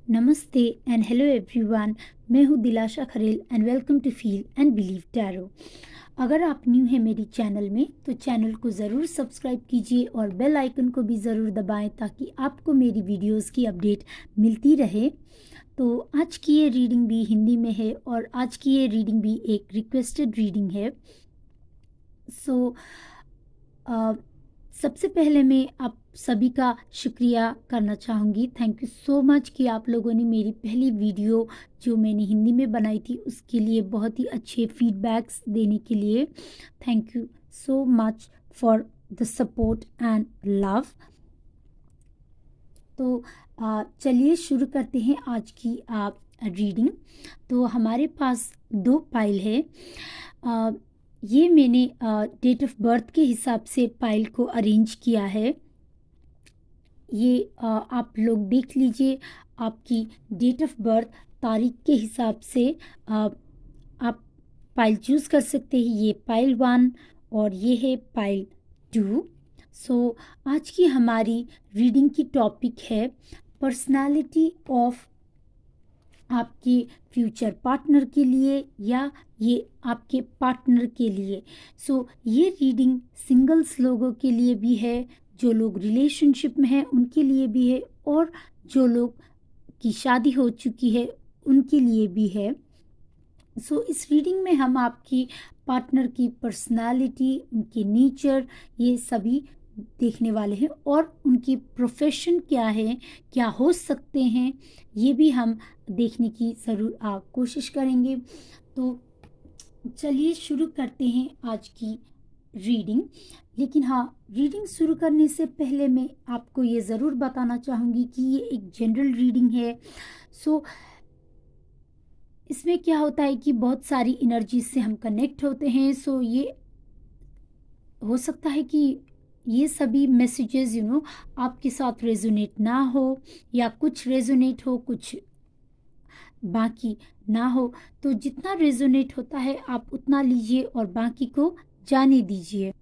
नमस्ते and hello everyone. मैं हूँ Dilasha Kharel and welcome to feel and believe tarot. अगर आप न्यू हैं मेरी चैनल में तो चैनल को ज़रूर सब्सक्राइब कीजिए और बेल आइकन को भी ज़रूर दबाएं ताकि आपको मेरी वीडियोस की अपडेट मिलती रहे। तो आज की ये रीडिंग भी हिंदी में है और आज की ये रीडिंग भी एक रिक्वेस्टेड रीडिंग है। सबसे पहले मैं आप सभी का शुक्रिया करना चाहूँगी। थैंक यू सो मच कि आप लोगों ने मेरी पहली वीडियो जो मैंने हिंदी में बनाई थी उसके लिए बहुत ही अच्छे फीडबैक्स देने के लिए। Thank you so much for the support and love. तो चलिए शुरू करते हैं आज की रीडिंग। तो हमारे पास 2 पाइल है। ये मैंने डेट ऑफ बर्थ के हिसाब से पाइल को अरेंज किया है। ये आप लोग देख लीजिए, आपकी डेट ऑफ बर्थ तारीख के हिसाब से आप पाइल चूज़ कर सकते हैं। ये पाइल 1 और ये है पाइल 2। सो आज की हमारी रीडिंग की टॉपिक है पर्सनालिटी ऑफ आपके फ्यूचर पार्टनर के लिए या ये आपके पार्टनर के लिए। ये रीडिंग सिंगल्स लोगों के लिए भी है, जो लोग रिलेशनशिप में हैं उनके लिए भी है और जो लोग की शादी हो चुकी है उनके लिए भी है। इस रीडिंग में हम आपकी पार्टनर की पर्सनालिटी, उनके नेचर, ये सभी देखने वाले हैं और उनकी प्रोफेशन क्या है, क्या हो सकते हैं, ये भी हम देखने की ज़रूर कोशिश करेंगे। तो चलिए शुरू करते हैं आज की रीडिंग। लेकिन हाँ, रीडिंग शुरू करने से पहले मैं आपको ये ज़रूर बताना चाहूँगी कि ये एक जनरल रीडिंग है। इसमें क्या होता है कि बहुत सारी एनर्जी से हम कनेक्ट होते हैं। ये हो सकता है कि ये सभी मैसेजेस आपके साथ रेजोनेट ना हो या कुछ रेजोनेट हो, कुछ बाकी ना हो। तो जितना रेजोनेट होता है आप उतना लीजिए और बाकी को जाने दीजिए।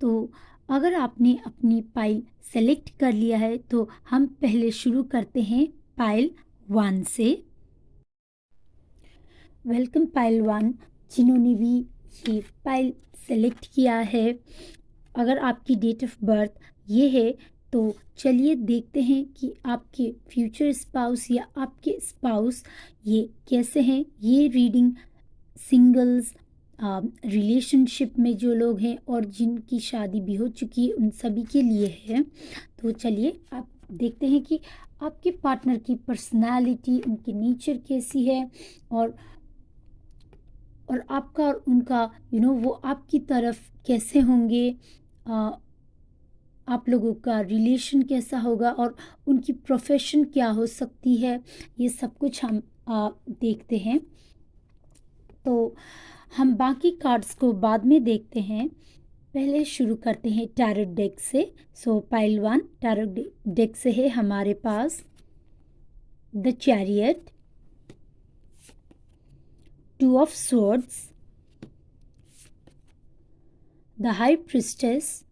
तो अगर आपने अपनी पाइल सेलेक्ट कर लिया है तो हम पहले शुरू करते हैं पाइल 1 से। वेलकम पाइल 1, जिन्होंने भी ये पाइल सेलेक्ट किया है। अगर आपकी डेट ऑफ बर्थ ये है तो चलिए देखते हैं कि आपके फ्यूचर स्पाउस या आपके स्पाउस ये कैसे हैं। ये रीडिंग सिंगल्स, रिलेशनशिप में जो लोग हैं और जिनकी शादी भी हो चुकी है उन सभी के लिए है। तो चलिए आप देखते हैं कि आपके पार्टनर की पर्सनालिटी, उनकी नेचर कैसी है और आपका और उनका वो आपकी तरफ कैसे होंगे, आप लोगों का रिलेशन कैसा होगा और उनकी प्रोफेशन क्या हो सकती है, ये सब कुछ हम देखते हैं। तो हम बाकी कार्ड्स को बाद में देखते हैं। पहले शुरू करते हैं टैरो डेक से। पाइल 1 टैरो डेक से है हमारे पास the chariot, 2 of swords, the high priestess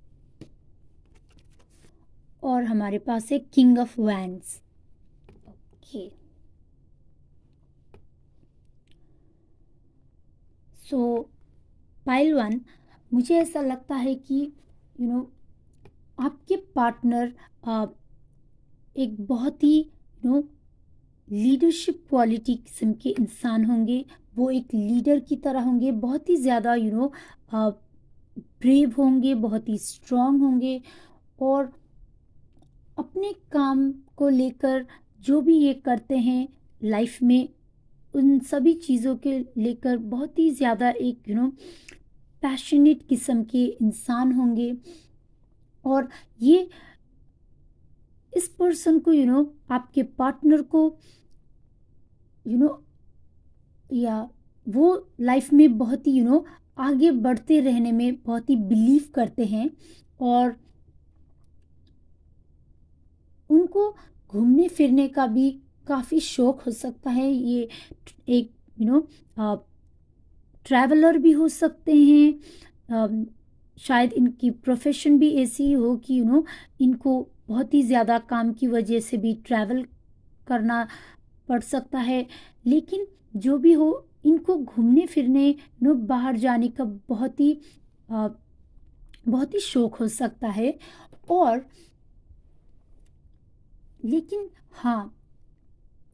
और हमारे पास है king of wands. Okay, pile 1, मुझे ऐसा लगता है कि आपके पार्टनर एक बहुत ही लीडरशिप क्वालिटी किस्म के इंसान होंगे। वो एक लीडर की तरह होंगे, बहुत ही ज़्यादा ब्रेव होंगे, बहुत ही स्ट्रांग होंगे और अपने काम को लेकर जो भी ये करते हैं लाइफ में, उन सभी चीज़ों के लेकर बहुत ही ज़्यादा एक पैशनेट किस्म के इंसान होंगे। और ये इस पर्सन को आपके पार्टनर को या वो लाइफ में बहुत ही आगे बढ़ते रहने में बहुत ही बिलीव करते हैं और उनको घूमने फिरने का भी काफ़ी शौक हो सकता है। ये एक ट्रैवलर भी हो सकते हैं। शायद इनकी प्रोफेशन भी ऐसी हो कि इनको बहुत ही ज़्यादा काम की वजह से भी ट्रैवल करना पड़ सकता है। लेकिन जो भी हो, इनको घूमने फिरने बाहर जाने का अ, बहुत ही शौक हो सकता है। और लेकिन हाँ,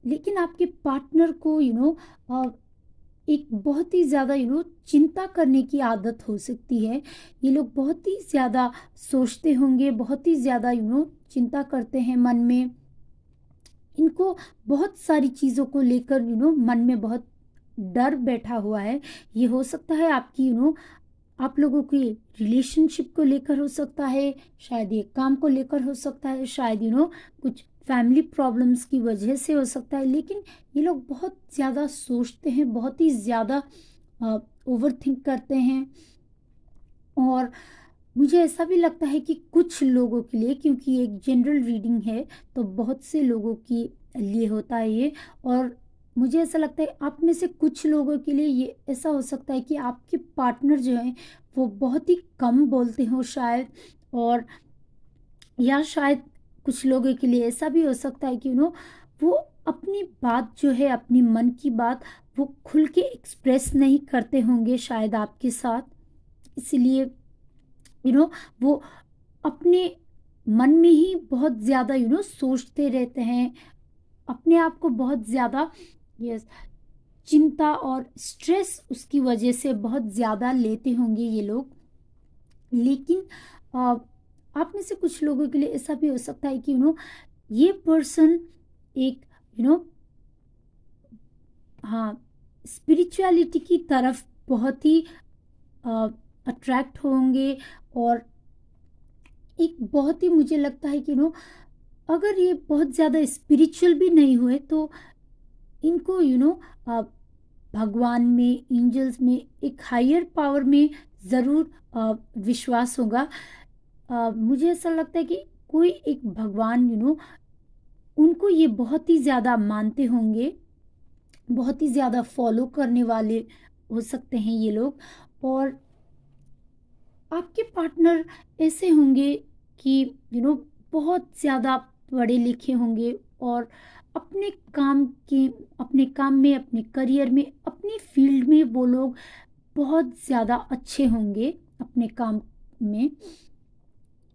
लेकिन आपके पार्टनर को एक बहुत ही ज़्यादा चिंता करने की आदत हो सकती है। ये लोग बहुत ही ज़्यादा सोचते होंगे, बहुत ही ज़्यादा चिंता करते हैं मन में। इनको बहुत सारी चीज़ों को लेकर मन में बहुत डर बैठा हुआ है। ये हो सकता है आपकी आप लोगों की रिलेशनशिप को लेकर हो सकता है, शायद ये काम को लेकर हो सकता है, शायद कुछ फैमिली प्रॉब्लम्स की वजह से हो सकता है। लेकिन ये लोग बहुत ज़्यादा सोचते हैं, बहुत ही ज़्यादा ओवर थिंक करते हैं। और मुझे ऐसा भी लगता है कि कुछ लोगों के लिए, क्योंकि एक जनरल रीडिंग है तो बहुत से लोगों के लिए होता है ये। और मुझे ऐसा लगता है आप में से कुछ लोगों के लिए ये ऐसा हो सकता है कि आपके पार्टनर जो हैं वो बहुत ही कम बोलते हो शायद। और या शायद कुछ लोगों के लिए ऐसा भी हो सकता है कि वो अपनी बात जो है, अपनी मन की बात, वो खुल के एक्सप्रेस नहीं करते होंगे शायद आपके साथ। इसलिए वो अपने मन में ही बहुत ज़्यादा सोचते रहते हैं, अपने आप को बहुत ज़्यादा, यस, चिंता और स्ट्रेस उसकी वजह से बहुत ज़्यादा लेते होंगे ये लोग। लेकिन अ, आप में से कुछ लोगों के लिए ऐसा भी हो सकता है कि ये पर्सन एक यू नो हाँ, स्पिरिचुअलिटी की तरफ बहुत ही अट्रैक्ट होंगे। और एक बहुत ही, मुझे लगता है कि अगर ये बहुत ज़्यादा स्पिरिचुअल भी नहीं हुए तो इनको भगवान में, एंजल्स में, एक हायर पावर में ज़रूर विश्वास होगा। मुझे ऐसा लगता है कि कोई एक भगवान उनको ये बहुत ही ज़्यादा मानते होंगे, बहुत ही ज़्यादा फॉलो करने वाले हो सकते हैं ये लोग। और आपके पार्टनर ऐसे होंगे कि बहुत ज़्यादा पढ़े लिखे होंगे और अपने काम के अपने काम में, अपने करियर में, अपनी फील्ड में वो लोग बहुत ज़्यादा अच्छे होंगे अपने काम में।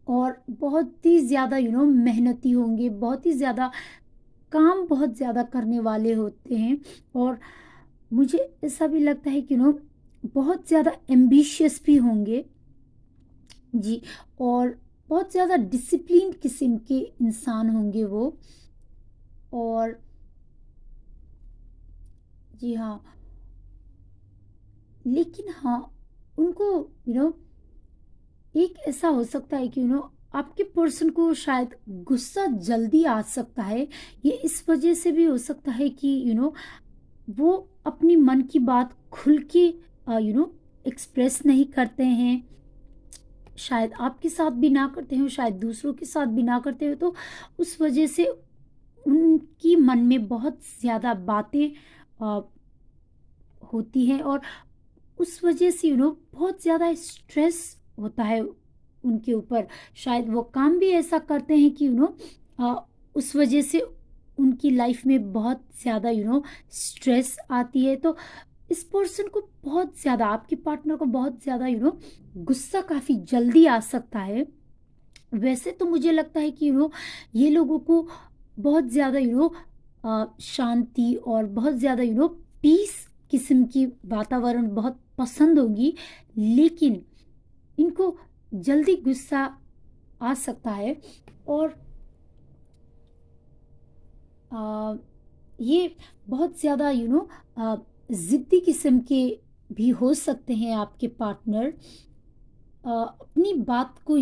और बहुत ही ज़्यादा मेहनती होंगे, बहुत ही ज़्यादा काम बहुत ज़्यादा करने वाले होते हैं। और मुझे ऐसा भी लगता है कि बहुत ज़्यादा एम्बिशियस भी होंगे जी। और बहुत ज़्यादा डिसिप्लिन किस्म के इंसान होंगे वो। और जी हाँ, लेकिन हाँ, उनको यू नो एक ऐसा हो सकता है कि आपके पर्सन को शायद गुस्सा जल्दी आ सकता है। ये इस वजह से भी हो सकता है कि वो अपनी मन की बात खुल के एक्सप्रेस नहीं करते हैं। शायद आपके साथ भी ना करते हो, शायद दूसरों के साथ भी ना करते हो, तो उस वजह से उनकी मन में बहुत ज़्यादा बातें अ, होती हैं। और उस वजह से बहुत ज़्यादा स्ट्रेस होता है उनके ऊपर। शायद वो काम भी ऐसा करते हैं कि उस वजह से उनकी लाइफ में बहुत ज़्यादा स्ट्रेस आती है। तो इस पर्सन को बहुत ज़्यादा, आपके पार्टनर को बहुत ज़्यादा गुस्सा काफ़ी जल्दी आ सकता है। वैसे तो मुझे लगता है कि ये लोगों को बहुत ज़्यादा शांति और बहुत ज़्यादा पीस किस्म की वातावरण बहुत पसंद होगी। लेकिन इनको जल्दी गुस्सा आ सकता है। और ये बहुत ज़्यादा ज़िद्दी किस्म के भी हो सकते हैं आपके पार्टनर। अपनी बात को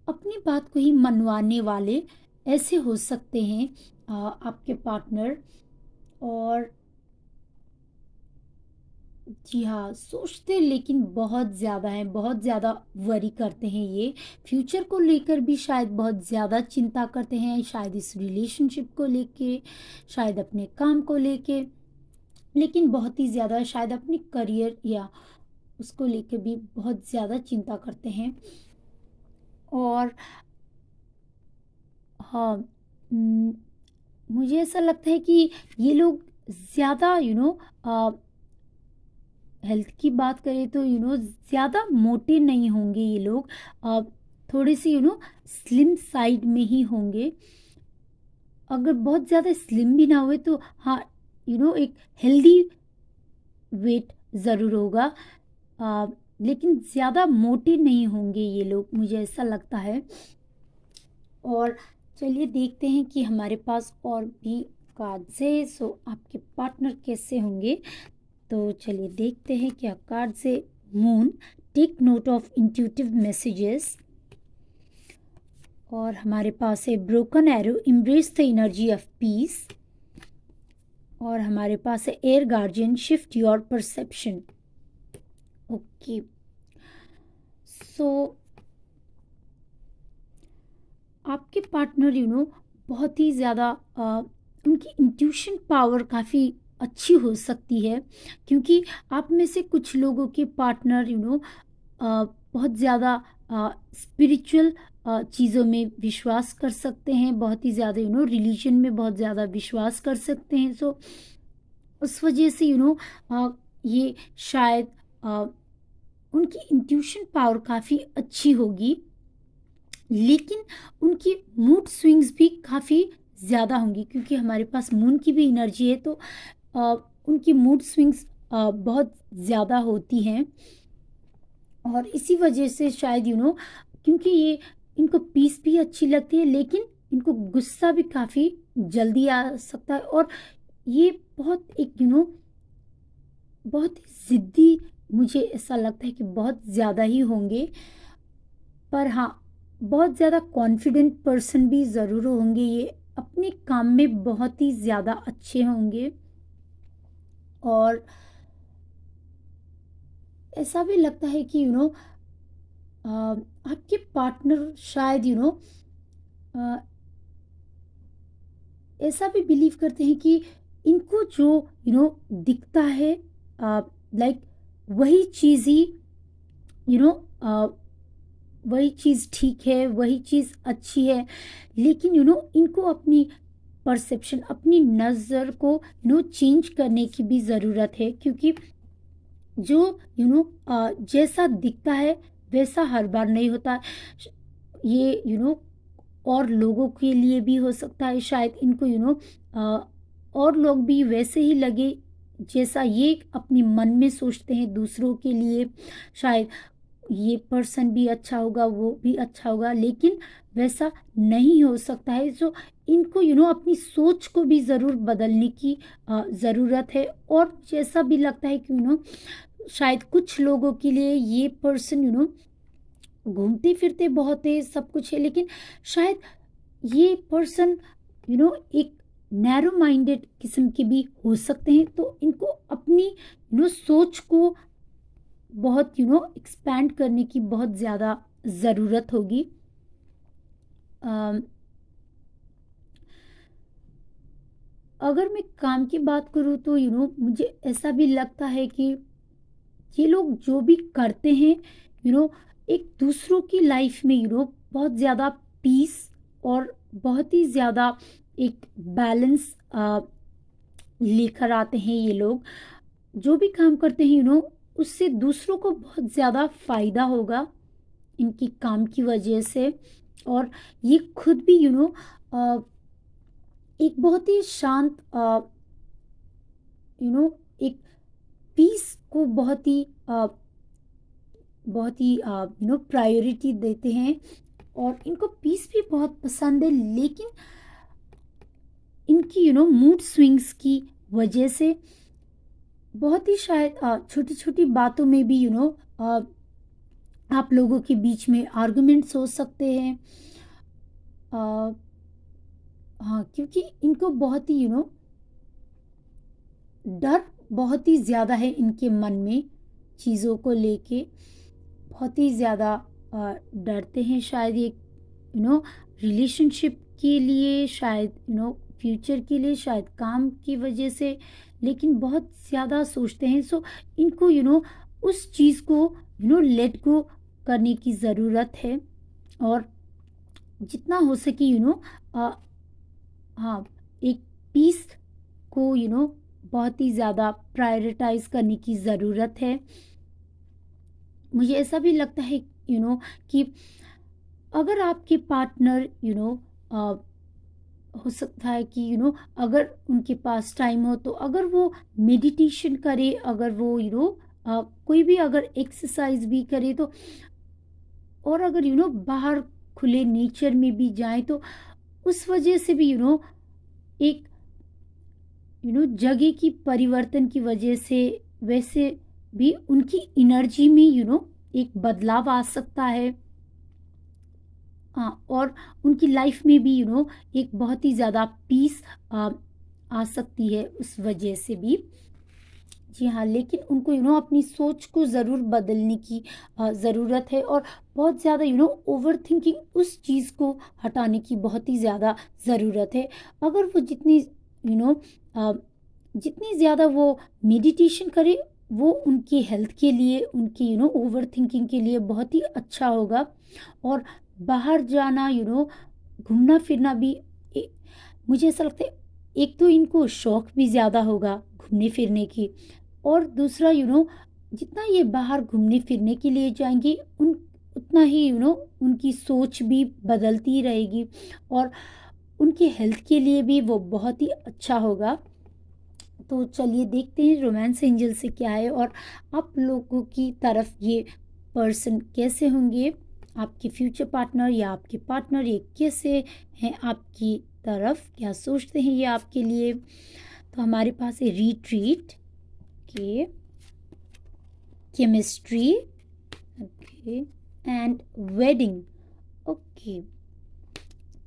अपनी बात को ही मनवाने वाले ऐसे हो सकते हैं आपके पार्टनर। और जी हाँ, सोचते लेकिन बहुत ज़्यादा हैं, बहुत ज़्यादा वरी करते हैं ये। फ्यूचर को लेकर भी शायद बहुत ज़्यादा चिंता करते हैं, शायद इस रिलेशनशिप को लेके, शायद अपने काम को लेके, लेकिन बहुत ही ज़्यादा शायद अपने करियर या उसको लेके भी बहुत ज़्यादा चिंता करते हैं। और हाँ, मुझे ऐसा लगता है कि ये लोग ज़्यादा हेल्थ की बात करें तो ज़्यादा मोटे नहीं होंगे ये लोग। अ, थोड़े से स्लिम साइड में ही होंगे। अगर बहुत ज़्यादा स्लिम भी ना हुए तो हाँ, एक हेल्दी वेट ज़रूर होगा। अ, लेकिन ज़्यादा मोटे नहीं होंगे ये लोग, मुझे ऐसा लगता है। और चलिए देखते हैं कि हमारे पास और भी कार्ड्स है। सो आपके पार्टनर कैसे होंगे, तो चलिए देखते हैं क्या कार्ड्स है। Moon, take note of intuitive messages. और हमारे पास है broken arrow, embrace the energy of peace. और हमारे पास है air guardian, shift your perception. Okay, so आपके पार्टनर बहुत ही ज़्यादा उनकी इंट्यूशन पावर काफ़ी अच्छी हो सकती है, क्योंकि आप में से कुछ लोगों के पार्टनर बहुत ज़्यादा स्पिरिचुअल चीज़ों में विश्वास कर सकते हैं, बहुत ही ज़्यादा रिलीजन में बहुत ज़्यादा विश्वास कर सकते हैं। सो उस वजह से ये शायद अ, उनकी इंट्यूशन पावर काफ़ी अच्छी होगी, लेकिन उनकी मूड स्विंग्स भी काफ़ी ज़्यादा होंगी, क्योंकि हमारे पास मून की भी एनर्जी है। तो अ, उनकी मूड स्विंग्स बहुत ज़्यादा होती हैं। और इसी वजह से शायद क्योंकि ये इनको पीस भी अच्छी लगती है, लेकिन इनको गुस्सा भी काफ़ी जल्दी आ सकता है। और ये बहुत एक बहुत ही ज़िद्दी, मुझे ऐसा लगता है कि बहुत ज़्यादा ही होंगे। पर हाँ, बहुत ज़्यादा कॉन्फिडेंट पर्सन भी ज़रूर होंगे ये, अपने काम में बहुत ही ज़्यादा अच्छे होंगे। और ऐसा भी लगता है कि आपके पार्टनर शायद ऐसा भी बिलीव करते हैं कि इनको जो दिखता है, लाइक वही चीज़ ही यू नो वही चीज़ ठीक है, वही चीज़ अच्छी है। लेकिन इनको अपनी परसेप्शन, अपनी नज़र को चेंज करने की भी ज़रूरत है, क्योंकि जो जैसा दिखता है वैसा हर बार नहीं होता। ये और लोगों के लिए भी हो सकता है, शायद इनको और लोग भी वैसे ही लगे जैसा ये अपनी मन में सोचते हैं दूसरों के लिए। शायद ये पर्सन भी अच्छा होगा, वो भी अच्छा होगा, लेकिन वैसा नहीं हो सकता है। सो इनको अपनी सोच को भी ज़रूर बदलने की ज़रूरत है। और जैसा भी लगता है कि शायद कुछ लोगों के लिए ये पर्सन घूमते फिरते बहुत है, सब कुछ है, लेकिन शायद ये पर्सन एक नैरो माइंडेड किस्म के भी हो सकते हैं। तो इनको अपनी सोच को बहुत एक्सपैंड करने की बहुत ज़्यादा ज़रूरत होगी। अगर मैं काम की बात करूँ तो मुझे ऐसा भी लगता है कि ये लोग जो भी करते हैं एक दूसरों की लाइफ में बहुत ज़्यादा पीस और बहुत ही ज़्यादा एक बैलेंस लेकर आते हैं। ये लोग जो भी काम करते हैं उससे दूसरों को बहुत ज़्यादा फ़ायदा होगा इनकी काम की वजह से। और ये खुद भी एक बहुत ही शांत एक पीस को बहुत ही प्रायोरिटी देते हैं। और इनको पीस भी बहुत पसंद है, लेकिन इनकी मूड स्विंग्स की वजह से बहुत ही शायद छोटी छोटी बातों में भी आप लोगों के बीच में आर्गुमेंट्स हो सकते हैं। अ, हाँ, क्योंकि इनको बहुत ही डर बहुत ही ज़्यादा है इनके मन में, चीज़ों को लेके बहुत ही ज़्यादा डरते हैं। शायद ये रिलेशनशिप के लिए, शायद फ्यूचर के लिए, शायद काम की वजह से, लेकिन बहुत ज़्यादा सोचते हैं। सो इनको उस चीज़ को लेट गो करने की ज़रूरत है। और जितना हो सके हाँ, एक पीस को बहुत ही ज़्यादा प्रायोरिटाइज करने की ज़रूरत है। मुझे ऐसा भी लगता है कि अगर आपके पार्टनर हो सकता है कि अगर उनके पास टाइम हो तो अगर वो मेडिटेशन करे, अगर वो कोई भी अगर एक्सरसाइज भी करे तो, और अगर बाहर खुले नेचर में भी जाए तो उस वजह से भी एक जगह की परिवर्तन की वजह से वैसे भी उनकी एनर्जी में एक बदलाव आ सकता है। हाँ, और उनकी लाइफ में भी एक बहुत ही ज़्यादा पीस आ सकती है उस वजह से भी। जी हाँ, लेकिन उनको अपनी सोच को ज़रूर बदलने की ज़रूरत है, और बहुत ज़्यादा ओवर थिंकिंग उस चीज़ को हटाने की बहुत ही ज़्यादा ज़रूरत है। अगर वो जितनी ज़्यादा वो मेडिटेशन करे, वो उनकी हेल्थ के लिए, उनकी ओवर थिंकिंग के लिए बहुत ही अच्छा होगा। और बाहर जाना घूमना फिरना भी मुझे ऐसा लगता है, एक तो इनको शौक भी ज़्यादा होगा घूमने फिरने की, और दूसरा जितना ये बाहर घूमने फिरने के लिए जाएंगी उतना ही उनकी सोच भी बदलती रहेगी, और उनकी हेल्थ के लिए भी वो बहुत ही अच्छा होगा। तो चलिए देखते हैं रोमांस एंजल से क्या है, और आप लोगों की तरफ ये पर्सन कैसे होंगे, आपके फ्यूचर पार्टनर या आपके पार्टनर ये कैसे हैं आपकी तरफ, क्या सोचते हैं ये आपके लिए। तो हमारे पास है रिट्रीट के, chemistry, okay, and wedding. Okay,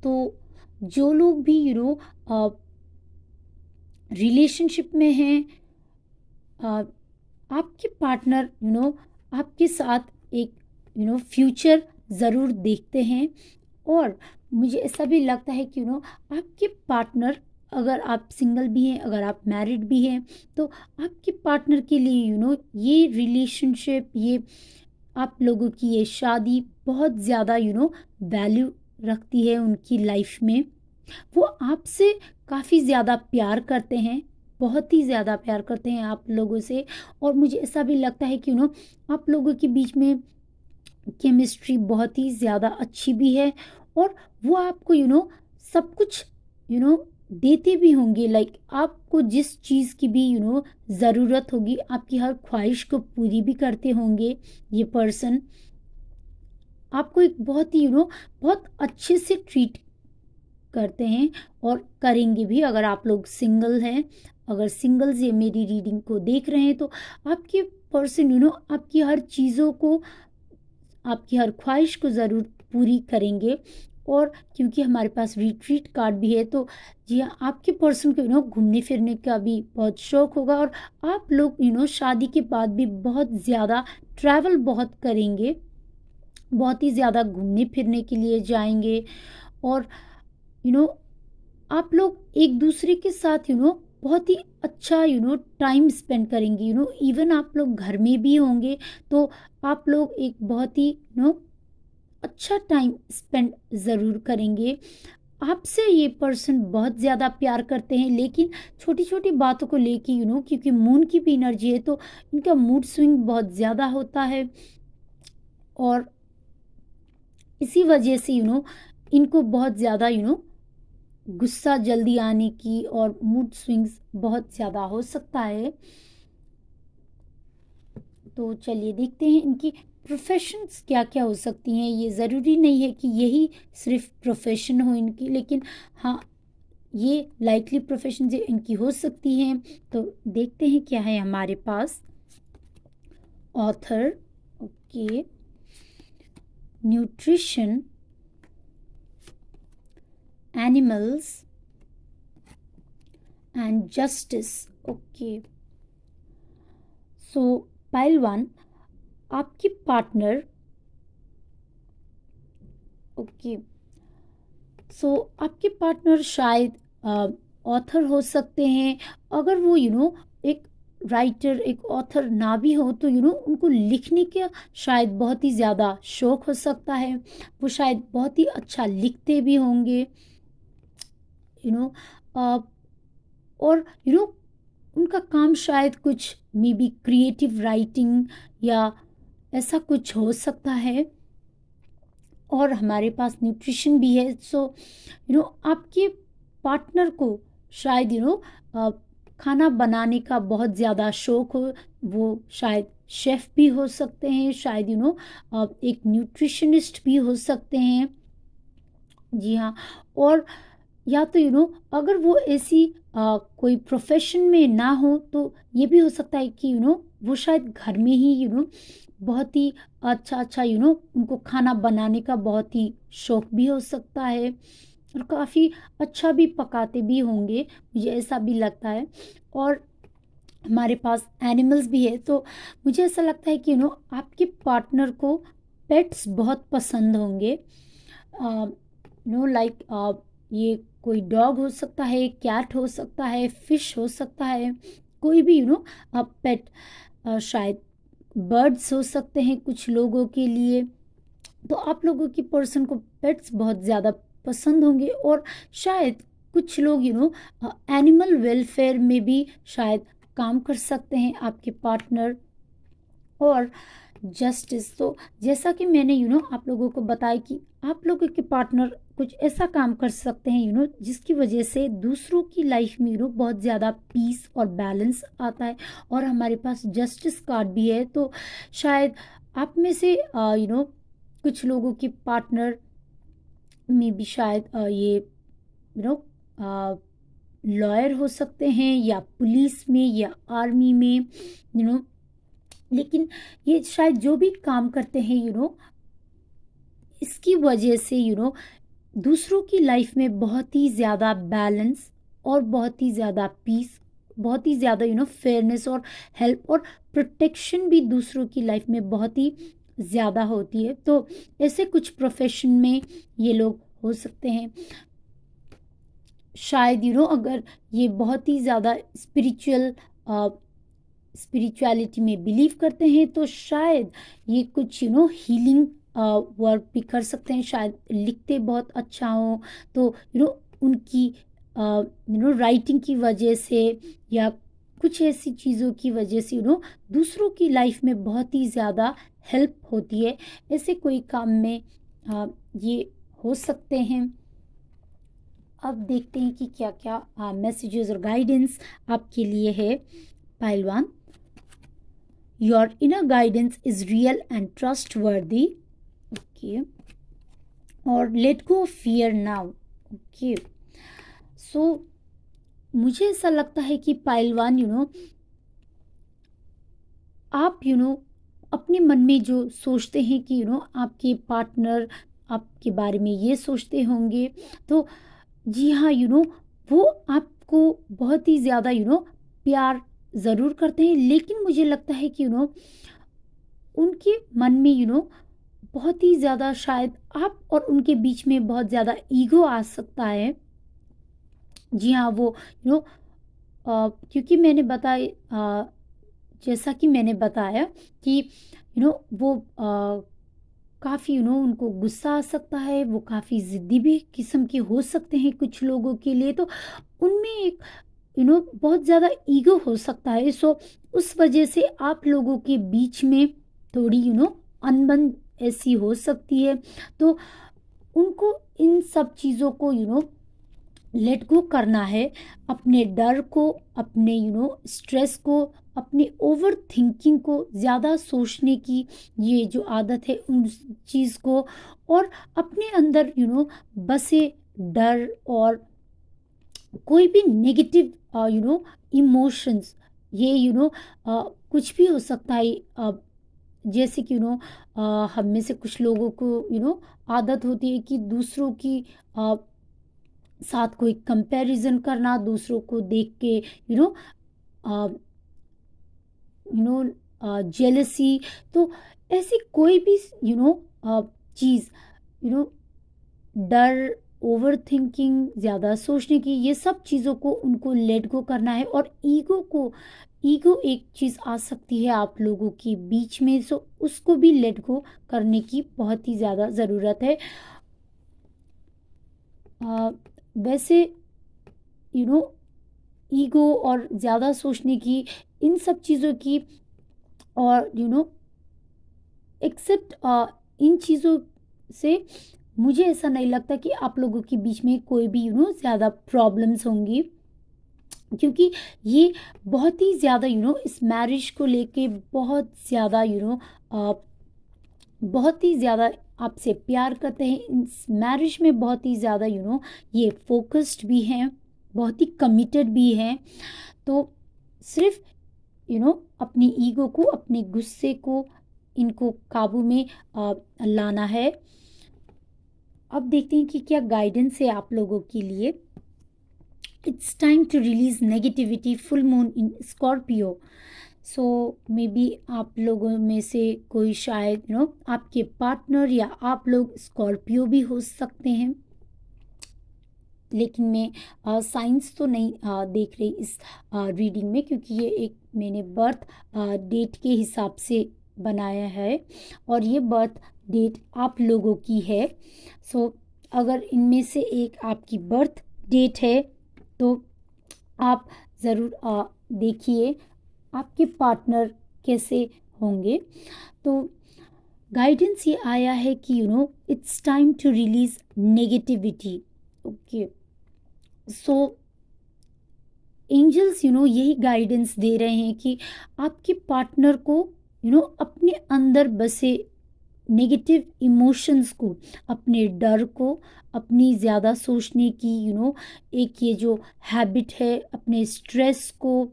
तो जो लोग भी रिलेशनशिप में हैं, आपके पार्टनर आपके साथ एक फ्यूचर ज़रूर देखते हैं। और मुझे ऐसा भी लगता है कि आपके पार्टनर, अगर आप सिंगल भी हैं, अगर आप मैरिड भी हैं, तो आपके पार्टनर के लिए ये रिलेशनशिप, ये आप लोगों की ये शादी बहुत ज़्यादा वैल्यू रखती है उनकी लाइफ में। वो आपसे काफ़ी ज़्यादा प्यार करते हैं, बहुत ही ज़्यादा प्यार करते हैं आप लोगों से। और मुझे ऐसा भी लगता है कि आप लोगों के बीच में केमिस्ट्री बहुत ही ज़्यादा अच्छी भी है, और वो आपको सब कुछ देते भी होंगे। लाइक आपको जिस चीज़ की भी ज़रूरत होगी, आपकी हर ख्वाहिश को पूरी भी करते होंगे ये पर्सन। आपको एक बहुत ही बहुत अच्छे से ट्रीट करते हैं और करेंगे भी। अगर आप लोग सिंगल हैं, अगर सिंगल्स ये मेरी रीडिंग को देख रहे हैं, तो आपके पर्सन आपकी हर चीज़ों को, आपकी हर ख्वाहिश को ज़रूर पूरी करेंगे। और क्योंकि हमारे पास रिट्रीट कार्ड भी है, तो जी हाँ, आपके पर्सन को घूमने फिरने का भी बहुत शौक होगा, और आप लोग शादी के बाद भी बहुत ज़्यादा ट्रैवल बहुत करेंगे, बहुत ही ज़्यादा घूमने फिरने के लिए जाएंगे। और आप लोग एक दूसरे के साथ बहुत ही अच्छा टाइम स्पेंड करेंगे। इवन आप लोग घर में भी होंगे तो आप लोग एक बहुत ही अच्छा टाइम स्पेंड ज़रूर करेंगे। आपसे ये पर्सन बहुत ज़्यादा प्यार करते हैं, लेकिन छोटी छोटी बातों को लेके क्योंकि मून की भी एनर्जी है, तो इनका मूड स्विंग बहुत ज़्यादा होता है, और इसी वजह से इनको बहुत ज़्यादा गुस्सा जल्दी आने की और मूड स्विंग्स बहुत ज़्यादा हो सकता है। तो चलिए देखते हैं इनकी प्रोफेशंस क्या क्या हो सकती हैं। ये ज़रूरी नहीं है कि यही सिर्फ प्रोफेशन हो इनकी, लेकिन हाँ, ये लाइकली प्रोफेशन जो इनकी हो सकती हैं। तो देखते हैं क्या है हमारे पास। Author, okay, nutrition, animals, and justice. Okay, so pile 1, आपके पार्टनर, ओके, सो आपके पार्टनर शायद ऑथर हो सकते हैं। अगर वो एक राइटर, एक ऑथर ना भी हो, तो उनको लिखने का शायद बहुत ही ज़्यादा शौक हो सकता है। वो शायद बहुत ही अच्छा लिखते भी होंगे। और उनका काम शायद कुछ मे बी क्रिएटिव राइटिंग या ऐसा कुछ हो सकता है। और हमारे पास न्यूट्रिशन भी है। सो आपके पार्टनर को शायद खाना बनाने का बहुत ज़्यादा शौक हो। वो शायद शेफ़ भी हो सकते हैं, शायद एक न्यूट्रिशनिस्ट भी हो सकते हैं। जी हाँ। और या तो अगर वो ऐसी कोई प्रोफेशन में ना हो तो ये भी हो सकता है कि वो शायद घर में ही बहुत ही अच्छा अच्छा उनको खाना बनाने का बहुत ही शौक भी हो सकता है और काफ़ी अच्छा भी पकाते भी होंगे, मुझे ऐसा भी लगता है। और हमारे पास एनिमल्स भी है, तो मुझे ऐसा लगता है कि आपके पार्टनर को पेट्स बहुत पसंद होंगे। लाइक ये कोई डॉग हो सकता है, कैट हो सकता है, फिश हो सकता है, कोई भी पेट। शायद बर्ड्स हो सकते हैं कुछ लोगों के लिए। तो आप लोगों की पर्सन को पेट्स बहुत ज़्यादा पसंद होंगे। और शायद कुछ लोग एनिमल वेलफेयर में भी शायद काम कर सकते हैं आपके पार्टनर। और जस्टिस, तो जैसा कि मैंने आप लोगों को बताया कि आप लोगों के पार्टनर कुछ ऐसा काम कर सकते हैं जिसकी वजह से दूसरों की लाइफ में बहुत ज़्यादा पीस और बैलेंस आता है। और हमारे पास जस्टिस कार्ड भी है, तो शायद आप में से कुछ लोगों के पार्टनर में भी शायद ये लॉयर हो सकते हैं या पुलिस में या आर्मी में। लेकिन ये शायद जो भी काम करते हैं इसकी वजह से दूसरों की लाइफ में बहुत ही ज़्यादा बैलेंस और बहुत ही ज़्यादा पीस, बहुत ही ज़्यादा फेयरनेस और हेल्प और प्रोटेक्शन भी दूसरों की लाइफ में बहुत ही ज़्यादा होती है। तो ऐसे कुछ प्रोफेशन में ये लोग हो सकते हैं। शायद अगर ये बहुत ही ज़्यादा स्पिरिचुअलिटी में बिलीव करते हैं तो शायद ये कुछ हीलिंग वर्क भी कर सकते हैं। शायद लिखते बहुत अच्छा हो तो उनकी राइटिंग की वजह से या कुछ ऐसी चीज़ों की वजह से दूसरों की लाइफ में बहुत ही ज़्यादा हेल्प होती है। ऐसे कोई काम में ये हो सकते हैं। अब देखते हैं कि क्या क्या मैसेजेस और गाइडेंस आपके लिए है। पहलवान, your inner guidance is real and trustworthy. Okay. और let go fear now. Okay. So मुझे ऐसा लगता है कि पहलवान आप अपने मन में जो सोचते हैं कि आपके पार्टनर आपके बारे में ये सोचते होंगे, तो जी हाँ वो आपको बहुत ही ज़्यादा प्यार ज़रूर करते हैं। लेकिन मुझे लगता है कि उनके मन में बहुत ही ज़्यादा शायद आप और उनके बीच में बहुत ज़्यादा ईगो आ सकता है। जी हाँ, वो क्योंकि मैंने बताया, जैसा कि मैंने बताया कि वो काफ़ी उनको गुस्सा आ सकता है, वो काफ़ी ज़िद्दी भी किस्म के हो सकते हैं कुछ लोगों के लिए। तो उनमें एक बहुत ज़्यादा ईगो हो सकता है। सो उस वजह से आप लोगों के बीच में थोड़ी अनबन ऐसी हो सकती है। तो उनको इन सब चीज़ों को लेट गो करना है। अपने डर को, अपने स्ट्रेस को, अपने ओवर थिंकिंग को, ज़्यादा सोचने की ये जो आदत है उन चीज़ को, और अपने अंदर बसे डर और कोई भी नेगेटिव इमोशंस, ये कुछ भी हो सकता है। जैसे कि हम में से कुछ लोगों को आदत होती है कि दूसरों की साथ कोई कंपैरिजन करना, दूसरों को देख के जेलसी। तो ऐसी कोई भी चीज़ डर, ओवर थिंकिंग, ज़्यादा सोचने की, ये सब चीज़ों को उनको लेट गो करना है। और ईगो एक चीज़ आ सकती है आप लोगों के बीच में, सो उसको भी लेट गो करने की बहुत ही ज़्यादा ज़रूरत है। वैसे ईगो और ज़्यादा सोचने की, इन सब चीज़ों की, और एक्सेप्ट इन चीज़ों से मुझे ऐसा नहीं लगता कि आप लोगों के बीच में कोई भी ज़्यादा प्रॉब्लम्स होंगी, क्योंकि ये बहुत ही ज़्यादा इस मैरिज को लेके बहुत ज़्यादा बहुत ही ज़्यादा आपसे प्यार करते हैं। इस मैरिज में बहुत ही ज़्यादा ये फोकस्ड भी हैं, बहुत ही कमिटेड भी हैं। तो सिर्फ अपनी ईगो को, अपने गुस्से को, इनको काबू में लाना है। अब देखते हैं कि क्या गाइडेंस है आप लोगों के लिए। It's time to release negativity, full moon in Scorpio. So may be आप लोगों में से कोई शायद आपके पार्टनर या आप लोग स्कॉर्पियो भी हो सकते हैं, लेकिन मैं साइंस तो नहीं देख रही इस रीडिंग में, क्योंकि ये एक मैंने बर्थ डेट के हिसाब से बनाया है और ये बर्थ डेट आप लोगों की है। सो अगर इनमें से एक आपकी बर्थ डेट है तो आप ज़रूर देखिए आपके पार्टनर कैसे होंगे। तो गाइडेंस ये आया है कि it's time to release negativity. Okay, so angels यही गाइडेंस दे रहे हैं कि आपके पार्टनर को अपने अंदर बसे नेगेटिव इमोशंस को, अपने डर को, अपनी ज़्यादा सोचने की एक ये जो हैबिट है, अपने स्ट्रेस को,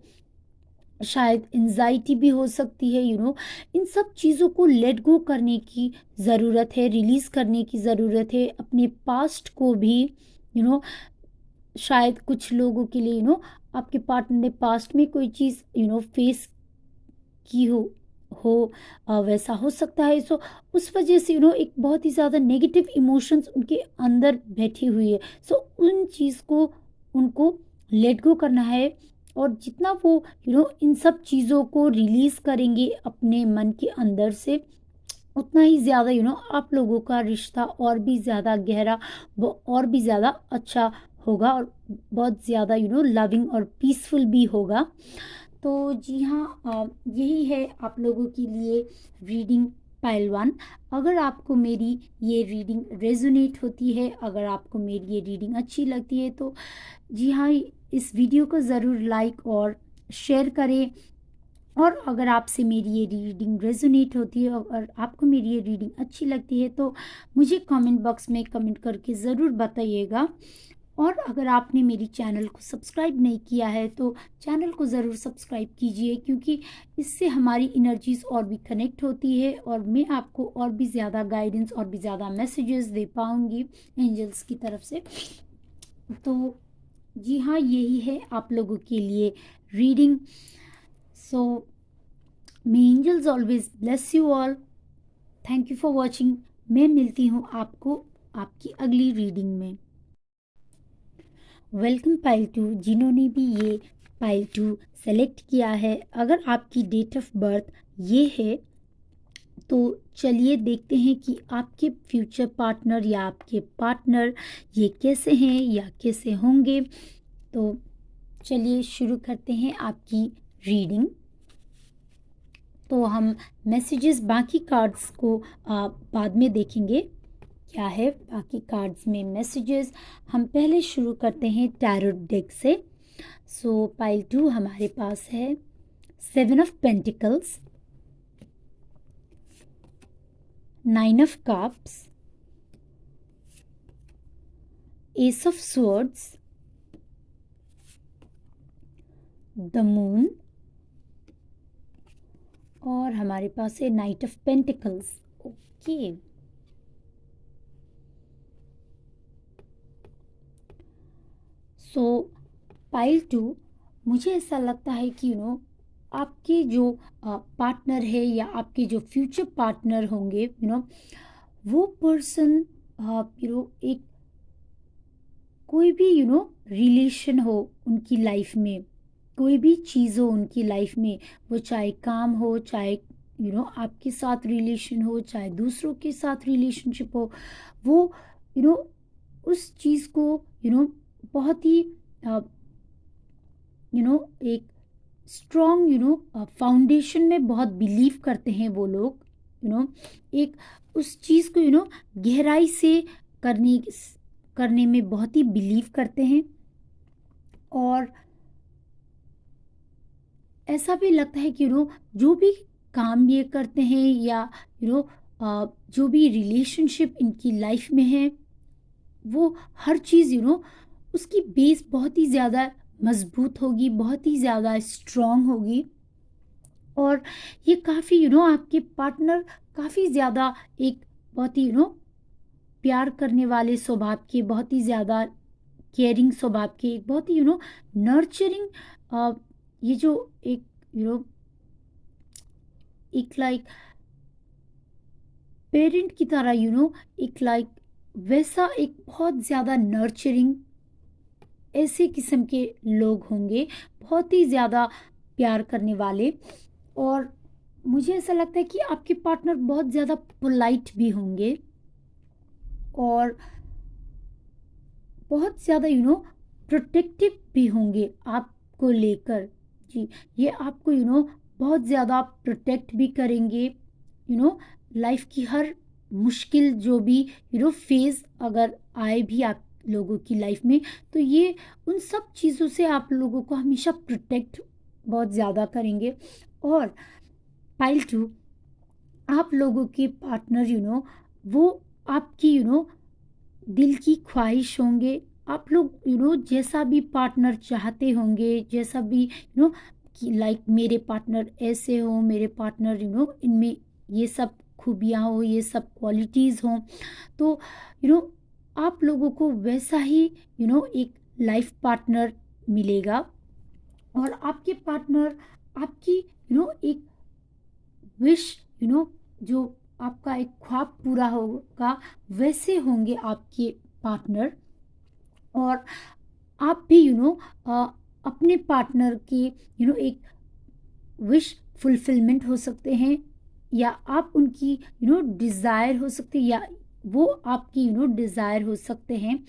शायद एंजाइटी भी हो सकती है, इन सब चीज़ों को लेट गो करने की ज़रूरत है, रिलीज़ करने की ज़रूरत है। अपने पास्ट को भी शायद कुछ लोगों के लिए आपके पार्टनर ने पास्ट में कोई चीज़ फेस की हो वैसा हो सकता है। सो उस वजह से एक बहुत ही ज़्यादा नेगेटिव इमोशंस उनके अंदर बैठी हुई है। सो उन चीज़ को उनको लेट गो करना है, और जितना वो इन सब चीज़ों को रिलीज़ करेंगे अपने मन के अंदर से, उतना ही ज़्यादा आप लोगों का रिश्ता और भी ज़्यादा गहरा, वो और भी ज़्यादा अच्छा होगा, और बहुत ज़्यादा लविंग और पीसफुल भी होगा। तो जी हाँ, यही है आप लोगों के लिए रीडिंग पाइल 1। अगर आपको मेरी ये रीडिंग रेजोनेट होती है, अगर आपको मेरी ये रीडिंग अच्छी लगती है, तो जी हाँ, इस वीडियो को ज़रूर लाइक और शेयर करें। और अगर आपसे मेरी ये रीडिंग रेजोनेट होती है और आपको मेरी ये रीडिंग अच्छी लगती है, तो मुझे कमेंट बॉक्स में कमेंट करके ज़रूर बताइएगा। और अगर आपने मेरी चैनल को सब्सक्राइब नहीं किया है तो चैनल को ज़रूर सब्सक्राइब कीजिए, क्योंकि इससे हमारी एनर्जीज़ और भी कनेक्ट होती है और मैं आपको और भी ज़्यादा गाइडेंस और भी ज़्यादा मैसेजेस दे पाऊँगी एंजल्स की तरफ से। तो जी हाँ, यही है आप लोगों के लिए reading. So may angels always bless you all. Thank you for watching. मैं मिलती हूँ आपको आपकी अगली रीडिंग में। वेलकम पाइल 2, जिन्होंने भी ये पाइल 2 सेलेक्ट किया है। अगर आपकी डेट ऑफ बर्थ ये है तो चलिए देखते हैं कि आपके फ्यूचर पार्टनर या आपके पार्टनर ये कैसे हैं या कैसे होंगे। तो चलिए शुरू करते हैं आपकी रीडिंग। तो हम मैसेजेस बाकी कार्ड्स को बाद में देखेंगे क्या है बाकी कार्ड्स में मैसेजेस। हम पहले शुरू करते हैं टैरो डेक से। सो पाइल 2 हमारे पास है 7 of pentacles, 9 of cups, S of swords, the moon, और हमारे पास है night of pentacles. Okay, so pile 2, मुझे ऐसा लगता है कि आपके जो पार्टनर है या आपके जो फ्यूचर पार्टनर होंगे वो पर्सन एक कोई भी रिलेशन हो उनकी लाइफ में, कोई भी चीज़ हो उनकी लाइफ में, वो चाहे काम हो, चाहे आपके साथ रिलेशन हो, चाहे दूसरों के साथ रिलेशनशिप हो, वो उस चीज़ को बहुत ही एक स्ट्रॉन्ग फाउंडेशन में बहुत बिलीव करते हैं वो लोग। एक उस चीज़ को गहराई से करने करने में बहुत ही बिलीव करते हैं। और ऐसा भी लगता है कि जो भी काम ये करते हैं या जो भी रिलेशनशिप इनकी लाइफ में है, वो हर चीज़ उसकी बेस बहुत ही ज़्यादा मजबूत होगी, बहुत ही ज़्यादा स्ट्रॉन्ग होगी। और ये काफ़ी आपके पार्टनर काफ़ी ज़्यादा एक बहुत ही प्यार करने वाले स्वभाव के, बहुत ही ज़्यादा केयरिंग स्वभाव के, एक बहुत ही नर्चरिंग, ये जो एक एक लाइक पेरेंट की तरह एक लाइक वैसा एक बहुत ज़्यादा नर्चरिंग ऐसे किस्म के लोग होंगे, बहुत ही ज़्यादा प्यार करने वाले। और मुझे ऐसा लगता है कि आपके पार्टनर बहुत ज़्यादा पोलाइट भी होंगे और बहुत ज़्यादा प्रोटेक्टिव भी होंगे आपको लेकर। जी, ये आपको बहुत ज़्यादा प्रोटेक्ट भी करेंगे। लाइफ की हर मुश्किल जो भी फेज़ अगर आए भी आप लोगों की लाइफ में, तो ये उन सब चीज़ों से आप लोगों को हमेशा प्रोटेक्ट बहुत ज़्यादा करेंगे। और पाइल 2, आप लोगों के पार्टनर वो आपकी दिल की ख्वाहिश होंगे। आप लोग जैसा भी पार्टनर चाहते होंगे, जैसा भी कि लाइक मेरे पार्टनर ऐसे हो, मेरे पार्टनर इनमें ये सब खूबियाँ हो, ये सब क्वालिटीज़ हों, तो आप लोगों को वैसा ही एक लाइफ पार्टनर मिलेगा। और आपके पार्टनर आपकी एक विश जो आपका एक ख्वाब पूरा होगा, वैसे होंगे आपके पार्टनर। और आप भी अपने पार्टनर के एक विश फुलफिलमेंट हो सकते हैं, या आप उनकी डिज़ायर हो सकती है, या वो आपकी डिज़ायर हो सकते हैं।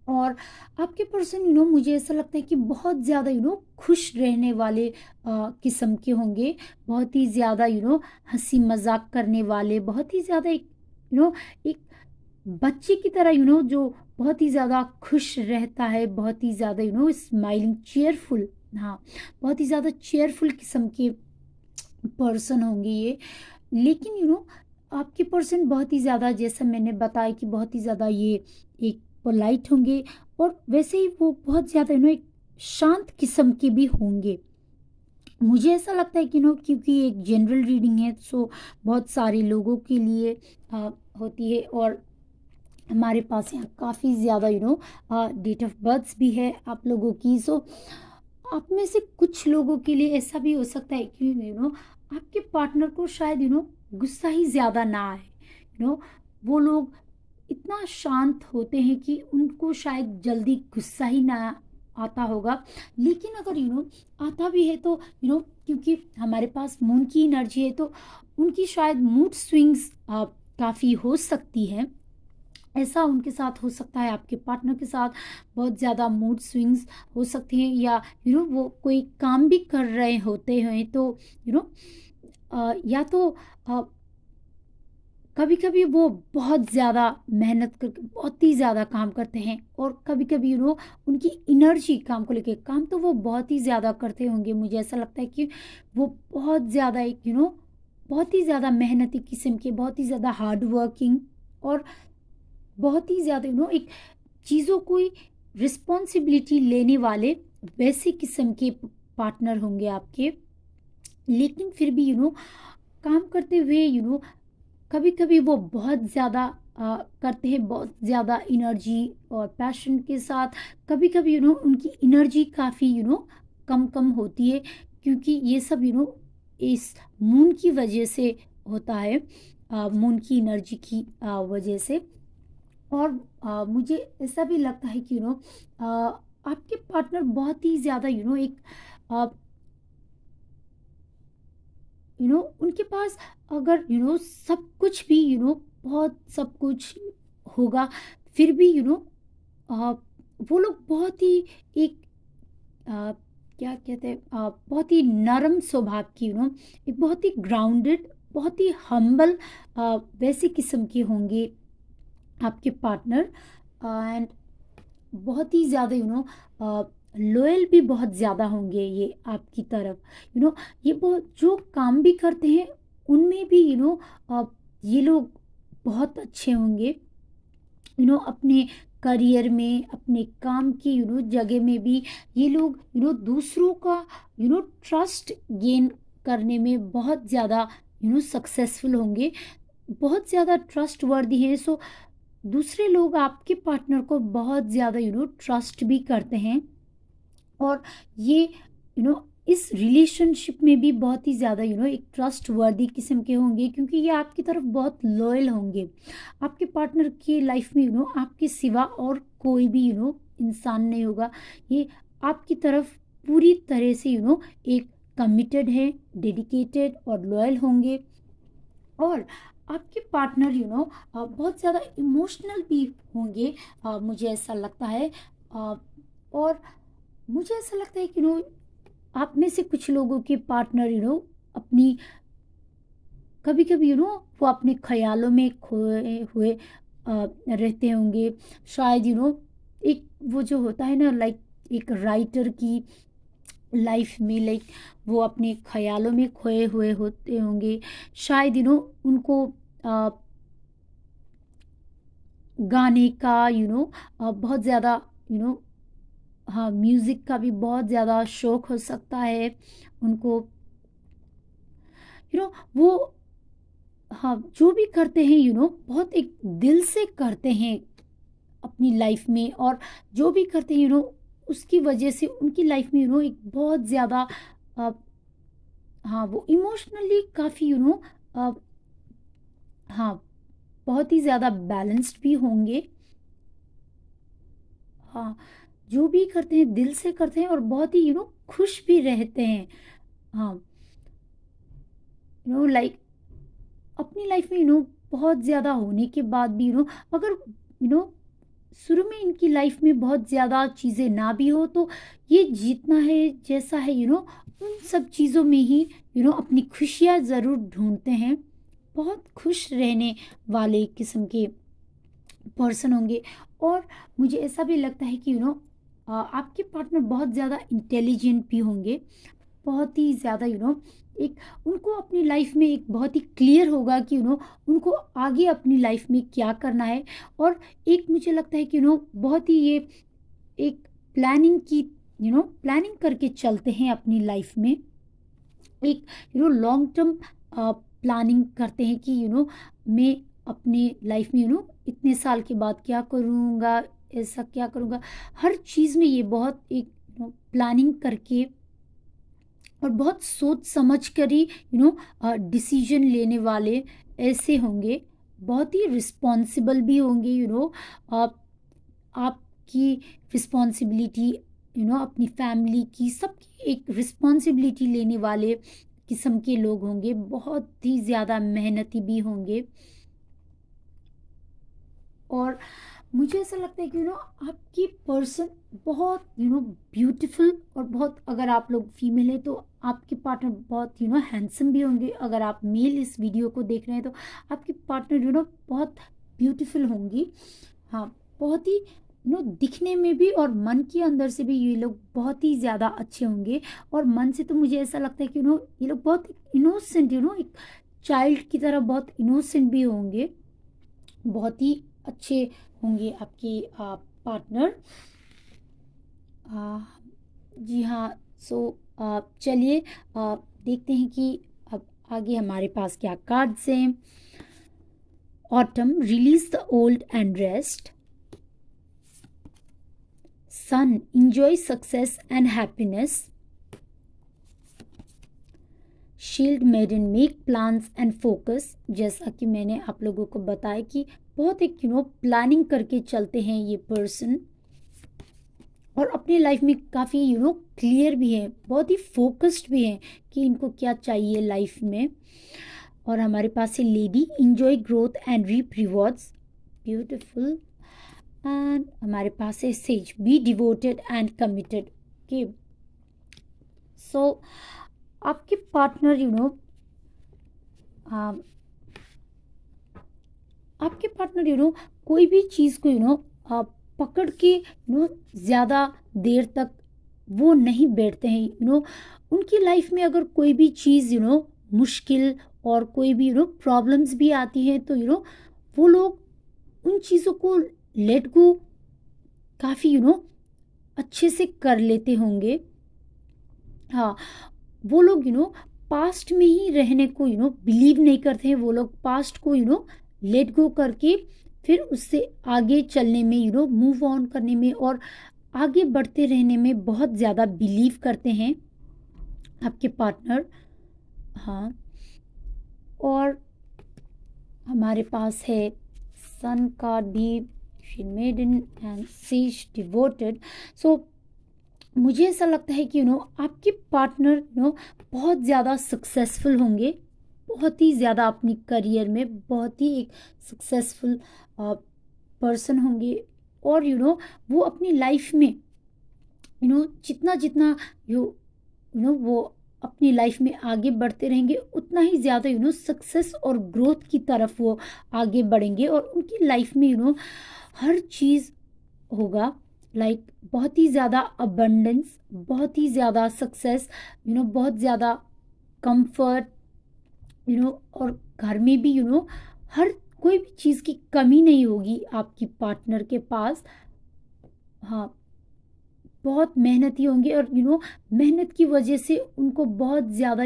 और आपके पर्सन मुझे ऐसा लगता है कि बहुत ज़्यादा खुश रहने वाले किस्म के होंगे, बहुत ही ज़्यादा हंसी मजाक करने वाले, बहुत ही ज़्यादा एक एक बच्चे की तरह जो बहुत ही ज़्यादा खुश रहता है, बहुत ही ज़्यादा स्माइलिंग चेयरफुल, हाँ, बहुत ही ज़्यादा चेयरफुल किस्म के पर्सन होंगे ये। लेकिन आपके पर्सन बहुत ही ज़्यादा, जैसा मैंने बताया कि बहुत ही ज़्यादा ये एक पोलाइट होंगे। और वैसे ही वो बहुत ज़्यादा एक शांत किस्म के भी होंगे। मुझे ऐसा लगता है कि क्योंकि एक जनरल रीडिंग है, सो बहुत सारे लोगों के लिए होती है। और हमारे पास यहाँ काफ़ी ज़्यादा डेट ऑफ बर्थ्स भी है आप लोगों की। सो आप में से कुछ लोगों के लिए ऐसा भी हो सकता है कि आपके पार्टनर को शायद गुस्सा ही ज़्यादा ना आए। वो लोग इतना शांत होते हैं कि उनको शायद जल्दी गुस्सा ही ना आता होगा। लेकिन अगर आता भी है तो क्योंकि हमारे पास मून की एनर्जी है, तो उनकी शायद मूड स्विंग्स काफ़ी हो सकती है। ऐसा उनके साथ हो सकता है, आपके पार्टनर के साथ बहुत ज़्यादा मूड स्विंग्स हो सकती हैं। या वो कोई काम भी कर रहे होते हैं, तो या तो कभी कभी वो बहुत ज़्यादा मेहनत करके बहुत ही ज़्यादा काम करते हैं, और कभी कभी उनकी एनर्जी काम को लेके, काम तो वो बहुत ही ज़्यादा करते होंगे। मुझे ऐसा लगता है कि वो बहुत ज़्यादा एक बहुत ही ज़्यादा मेहनती किस्म के, बहुत ही ज़्यादा हार्ड वर्किंग, और बहुत ही ज़्यादा एक चीज़ों को रिस्पॉन्सिबिलिटी लेने वाले वैसे किस्म के पार्टनर होंगे आपके। लेकिन फिर भी काम करते हुए कभी कभी वो बहुत ज़्यादा करते हैं, बहुत ज़्यादा एनर्जी और पैशन के साथ। कभी कभी उनकी एनर्जी काफ़ी कम कम होती है, क्योंकि ये सब इस मून की वजह से होता है, मून की एनर्जी की वजह से। और मुझे ऐसा भी लगता है कि आपके पार्टनर बहुत ही ज़्यादा एक उनके पास अगर सब कुछ भी बहुत सब कुछ होगा, फिर भी वो लोग बहुत ही एक क्या कहते हैं, बहुत ही नरम स्वभाव की, एक बहुत ही ग्राउंडेड, बहुत ही हम्बल वैसे किस्म के होंगे आपके पार्टनर। एंड बहुत ही ज़्यादा लॉयल भी बहुत ज़्यादा होंगे ये आपकी तरफ। ये बहुत जो काम भी करते हैं उनमें भी ये लोग बहुत अच्छे होंगे। अपने करियर में, अपने काम की जगह में भी ये लोग दूसरों का ट्रस्ट गेन करने में बहुत ज़्यादा सक्सेसफुल होंगे, बहुत ज़्यादा ट्रस्ट वर्दी हैं। सो दूसरे लोग आपके पार्टनर को बहुत ज़्यादा ट्रस्ट भी करते हैं। और ये इस रिलेशनशिप में भी बहुत ही ज़्यादा एक ट्रस्ट वर्दी किस्म के होंगे, क्योंकि ये आपकी तरफ बहुत लॉयल होंगे। आपके पार्टनर की लाइफ में आपके सिवा और कोई भी इंसान नहीं होगा। ये आपकी तरफ पूरी तरह से एक कमिटेड है, डेडिकेटेड और लॉयल होंगे। और आपके पार्टनर बहुत ज़्यादा इमोशनल भी होंगे, मुझे ऐसा लगता है। और मुझे ऐसा लगता है कि आप में से कुछ लोगों के पार्टनर अपनी कभी कभी वो अपने ख्यालों में खोए हुए रहते होंगे। शायद एक वो जो होता है ना, लाइक एक राइटर की लाइफ में, लाइक वो अपने ख्यालों में खोए हुए होते होंगे। शायद उनको अ, गाने का बहुत ज़्यादा हाँ, म्यूज़िक का भी बहुत ज़्यादा शौक हो सकता है उनको। वो हाँ, जो भी करते हैं बहुत एक दिल से करते हैं अपनी लाइफ में। और जो भी करते हैं उसकी वजह से उनकी लाइफ में एक बहुत ज़्यादा अ, हाँ, वो इमोशनली काफ़ी हाँ, बहुत ही ज़्यादा बैलेंस्ड भी होंगे। हाँ, जो भी करते हैं दिल से करते हैं और बहुत ही खुश भी रहते हैं। हाँ, लाइक अपनी लाइफ में बहुत ज़्यादा होने के बाद भी अगर शुरू में इनकी लाइफ में बहुत ज़्यादा चीज़ें ना भी हो, तो ये जीतना है जैसा है उन सब चीज़ों में ही अपनी खुशियाँ ज़रूर ढूंढते हैं। बहुत खुश रहने वाले किस्म के पर्सन होंगे। और मुझे ऐसा भी लगता है कि आपके पार्टनर बहुत ज़्यादा इंटेलिजेंट भी होंगे, बहुत ही ज़्यादा एक उनको अपनी लाइफ में एक बहुत ही क्लियर होगा कि उनको आगे अपनी लाइफ में क्या करना है। और एक मुझे लगता है कि बहुत ही ये एक प्लानिंग की प्लानिंग करके चलते हैं अपनी लाइफ में। एक लॉन्ग टर्म प्लानिंग करते हैं कि मैं अपनी लाइफ में इतने साल के बाद क्या करूँगा, ऐसा क्या करूँगा। हर चीज़ में ये बहुत एक प्लानिंग करके और बहुत सोच समझ कर ही डिसीजन लेने वाले ऐसे होंगे। बहुत ही रिस्पॉन्सिबल भी होंगे। आप आपकी रिस्पॉन्सिबिलिटी अपनी फैमिली की सबकी एक रिस्पॉन्सिबिलिटी लेने वाले किस्म के लोग होंगे, बहुत ही ज़्यादा मेहनती भी होंगे। और मुझे ऐसा लगता है कि आपकी पर्सन बहुत ब्यूटीफुल, और बहुत, अगर आप लोग फीमेल हैं तो आपके पार्टनर बहुत हैंडसम भी होंगे। अगर आप मेल इस वीडियो को देख रहे हैं तो आपके पार्टनर बहुत ब्यूटीफुल होंगी। हाँ, बहुत ही दिखने में भी और मन के अंदर से भी ये लोग बहुत ही ज़्यादा अच्छे होंगे। और मन से तो मुझे ऐसा लगता है कि ये लोग बहुत इनोसेंट एक चाइल्ड की तरह बहुत इनोसेंट भी होंगे, बहुत ही अच्छे होंगे आपके पार्टनर। जी हाँ। सो चलिए देखते हैं कि अब आगे हमारे पास क्या कार्ड्स हैं। Autumn, release the old and rest. Sun, enjoy success and happiness. Shield, maiden, make plans and focus. जैसा कि मैंने आप लोगों को बताया कि बहुत एक प्लानिंग करके चलते हैं ये पर्सन, और अपनी लाइफ में काफ़ी क्लियर भी है, बहुत ही फोकस्ड भी है कि इनको क्या चाहिए लाइफ में। और हमारे पास है lady, enjoy growth and reap rewards. Beautiful. And हमारे पास है sage, be devoted and committed. कि सो आपके पार्टनर आपके पार्टनर कोई भी चीज़ को पकड़ के ज़्यादा देर तक वो नहीं बैठते हैं। उनकी लाइफ में अगर कोई भी चीज़ मुश्किल और कोई भी प्रॉब्लम्स भी आती हैं, तो वो लोग उन चीज़ों को लेट गो काफ़ी अच्छे से कर लेते होंगे। हाँ, वो लोग पास्ट में ही रहने को बिलीव नहीं करते हैं। वो लोग पास्ट को लेट गो करके फिर उससे आगे चलने में मूव ऑन करने में और आगे बढ़ते रहने में बहुत ज़्यादा बिलीव करते हैं आपके पार्टनर। हाँ, और हमारे पास है सन कार्ड भी, she maiden and sea devoted. So मुझे ऐसा लगता है कि आपके पार्टनर बहुत ज़्यादा सक्सेसफुल होंगे, बहुत ही ज़्यादा अपनी करियर में बहुत ही एक सक्सेसफुल पर्सन होंगे। और वो अपनी लाइफ में जितना जितना वो अपनी लाइफ में आगे बढ़ते रहेंगे, उतना ही ज़्यादा सक्सेस और ग्रोथ की तरफ वो आगे बढ़ेंगे। और उनकी लाइफ में हर चीज़ होगा, लाइक बहुत ही ज़्यादा अबंडेंस, बहुत ही ज़्यादा सक्सेस, बहुत ज़्यादा कंफर्ट, और घर में भी हर कोई भी चीज़ की कमी नहीं होगी आपकी पार्टनर के पास। हाँ, बहुत मेहनती होंगे और मेहनत की वजह से उनको बहुत ज़्यादा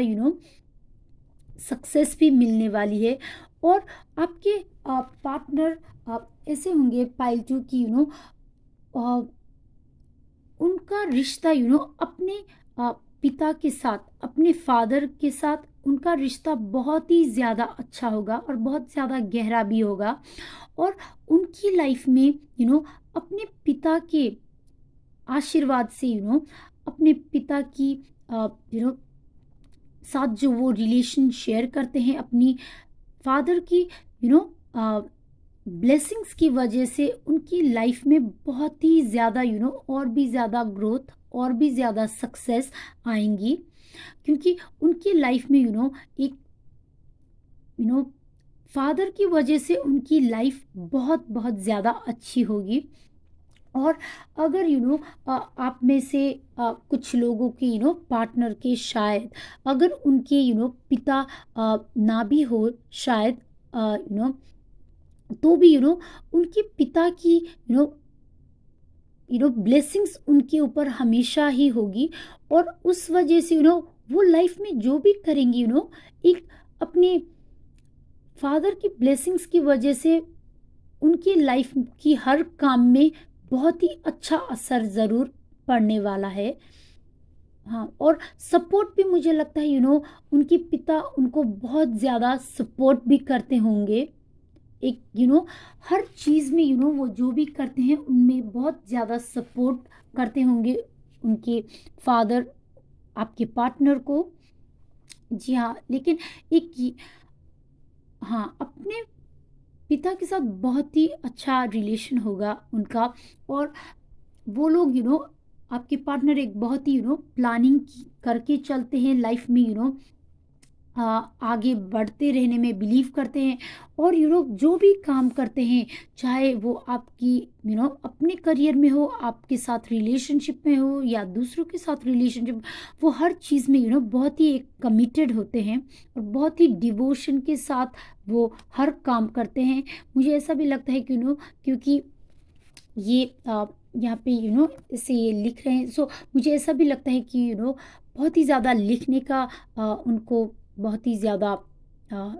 सक्सेस भी मिलने वाली है। और आपके पार्टनर ऐसे होंगे पाइल टू की उनका रिश्ता अपने पिता के साथ, अपने फादर के साथ उनका रिश्ता बहुत ही ज़्यादा अच्छा होगा और बहुत ज़्यादा गहरा भी होगा। और उनकी लाइफ में अपने पिता के आशीर्वाद से अपने पिता की साथ जो वो रिलेशन शेयर करते हैं, अपनी फादर की ब्लेसिंग्स की वजह से उनकी लाइफ में बहुत ही ज़्यादा और भी ज़्यादा ग्रोथ और भी ज़्यादा सक्सेस आएंगी। क्योंकि उनकी लाइफ में एक फादर की वजह से उनकी लाइफ बहुत बहुत ज़्यादा अच्छी होगी। और अगर आप में से कुछ लोगों की पार्टनर के शायद अगर उनके पिता ना भी हो शायद, तो भी उनके पिता की ब्लेसिंग्स उनके ऊपर हमेशा ही होगी। और उस वजह से वो लाइफ में जो भी करेंगी एक अपने फादर की ब्लेसिंग्स की वजह से उनकी लाइफ की हर काम में बहुत ही अच्छा असर ज़रूर पड़ने वाला है। हाँ, और सपोर्ट भी मुझे लगता है उनके पिता उनको बहुत ज़्यादा सपोर्ट भी करते होंगे। एक हर चीज़ में वो जो भी करते हैं उनमें बहुत ज़्यादा सपोर्ट करते होंगे उनके फादर आपके पार्टनर को। जी हाँ, लेकिन हाँ, अपने पिता के साथ बहुत ही अच्छा रिलेशन होगा उनका। और वो लोग आपके पार्टनर एक बहुत ही प्लानिंग करके चलते हैं लाइफ में, आगे बढ़ते रहने में बिलीव करते हैं। और जो भी काम करते हैं, चाहे वो आपकी अपने करियर में हो, आपके साथ रिलेशनशिप में हो या दूसरों के साथ रिलेशनशिप, वो हर चीज़ में बहुत ही एक कमिटेड होते हैं और बहुत ही डिवोशन के साथ वो हर काम करते हैं। मुझे ऐसा भी लगता है कि क्योंकि ये यहाँ पे इसे ये लिख रहे हैं, सो मुझे ऐसा भी लगता है कि बहुत ही ज़्यादा लिखने का उनको बहुत ही ज़्यादा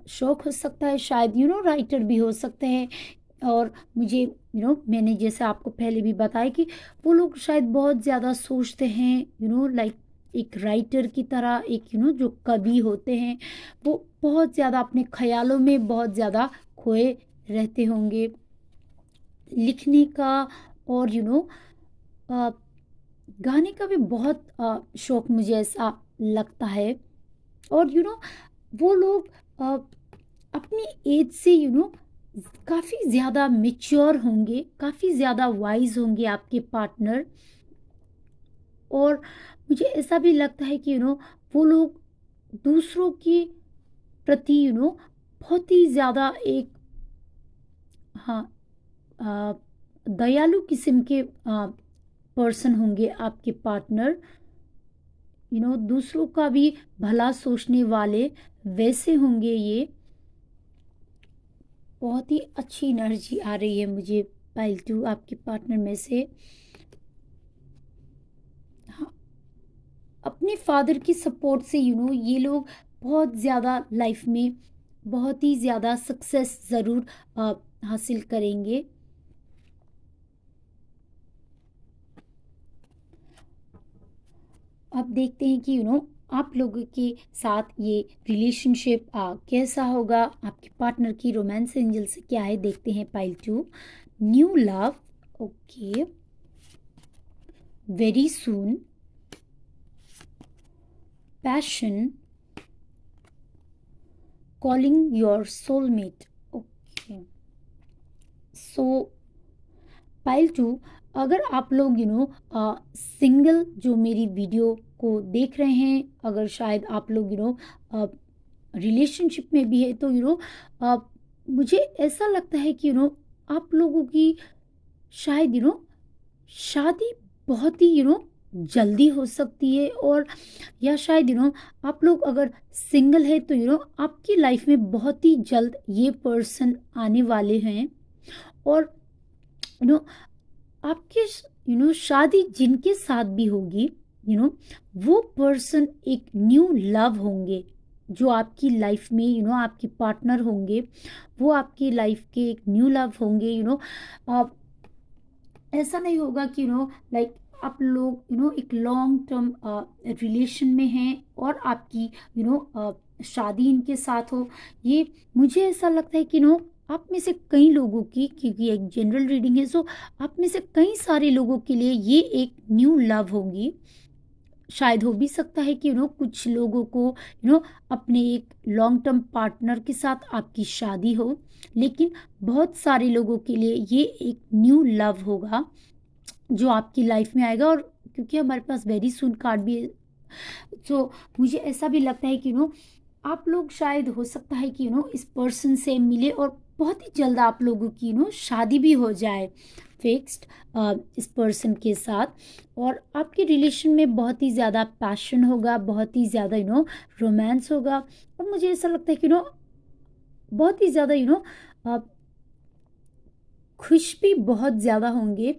शौक हो सकता है, शायद राइटर भी हो सकते हैं। और मुझे मैंने जैसे आपको पहले भी बताया कि वो लोग शायद बहुत ज़्यादा सोचते हैं लाइक एक राइटर की तरह, एक जो कवि होते हैं वो बहुत ज़्यादा अपने ख्यालों में बहुत ज़्यादा खोए रहते होंगे लिखने का। और गाने का भी बहुत शौक मुझे ऐसा लगता है। और वो लोग अपनी एज से काफ़ी ज़्यादा मैच्योर होंगे, काफ़ी ज़्यादा वाइज होंगे आपके पार्टनर। और मुझे ऐसा भी लगता है कि वो लोग दूसरों के प्रति बहुत ही ज़्यादा एक, हाँ, अ, दयालु किस्म के पर्सन होंगे आपके पार्टनर। दूसरों का भी भला सोचने वाले वैसे होंगे ये। बहुत ही अच्छी एनर्जी आ रही है मुझे पाइल 2 आपके पार्टनर में से। हाँ, अपने फादर की सपोर्ट से ये लोग बहुत ज़्यादा लाइफ में बहुत ही ज़्यादा सक्सेस ज़रूर हासिल करेंगे। अब देखते हैं कि आप लोगों के साथ ये रिलेशनशिप कैसा होगा। आपके पार्टनर की रोमांस एंजल से क्या है, देखते हैं pile 2। New love, okay, very soon, passion, calling your soulmate, okay. So pile 2, अगर आप लोग सिंगल जो मेरी वीडियो को देख रहे हैं, अगर शायद आप लोग रिलेशनशिप में भी है, तो मुझे ऐसा लगता है कि आप लोगों की शायद शादी बहुत ही जल्दी हो सकती है। और या शायद आप लोग अगर सिंगल है तो आपकी लाइफ में बहुत ही जल्द ये पर्सन आने वाले हैं। और आपके शादी जिनके साथ भी होगी, वो पर्सन एक न्यू लव होंगे जो आपकी लाइफ में आपके पार्टनर होंगे। वो आपकी लाइफ के एक न्यू लव होंगे। आप ऐसा नहीं होगा कि लाइक आप लोग एक लॉन्ग टर्म रिलेशन में हैं और आपकी शादी इनके साथ हो। ये मुझे ऐसा लगता है कि आप में से कई लोगों की, क्योंकि एक जनरल रीडिंग है, सो आप में से कई सारे लोगों के लिए ये एक न्यू लव होगी। शायद हो भी सकता है कि कुछ लोगों को अपने एक लॉन्ग टर्म पार्टनर के साथ आपकी शादी हो, लेकिन बहुत सारे लोगों के लिए ये एक न्यू लव होगा जो आपकी लाइफ में आएगा। और क्योंकि हमारे पास वेरी सून कार्ड भी है, तो मुझे ऐसा भी लगता है कि आप लोग शायद हो सकता है कि इस पर्सन से मिले और बहुत ही जल्द आप लोगों की शादी भी हो जाए फिक्स्ड इस पर्सन के साथ। और आपके रिलेशन में बहुत ही ज़्यादा पैशन होगा, बहुत ही ज़्यादा रोमांस होगा। और मुझे ऐसा लगता है कि बहुत ही ज़्यादा खुश भी बहुत ज़्यादा होंगे।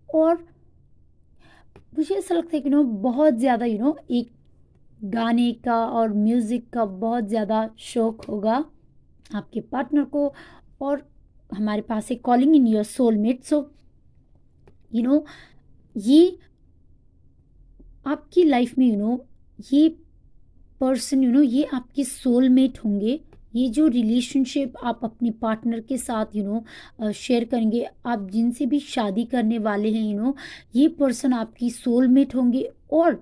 और मुझे ऐसा लगता है कि बहुत ज़्यादा एक गाने का और म्यूज़िक का बहुत ज़्यादा शौक होगा आपके पार्टनर को। और हमारे पास है कॉलिंग इन योर सोलमेट। सो ये आपकी लाइफ में ये पर्सन ये आपके सोलमेट होंगे। ये जो रिलेशनशिप आप अपने पार्टनर के साथ शेयर करेंगे, आप जिनसे भी शादी करने वाले हैं, ये पर्सन आपकी सोलमेट होंगे। और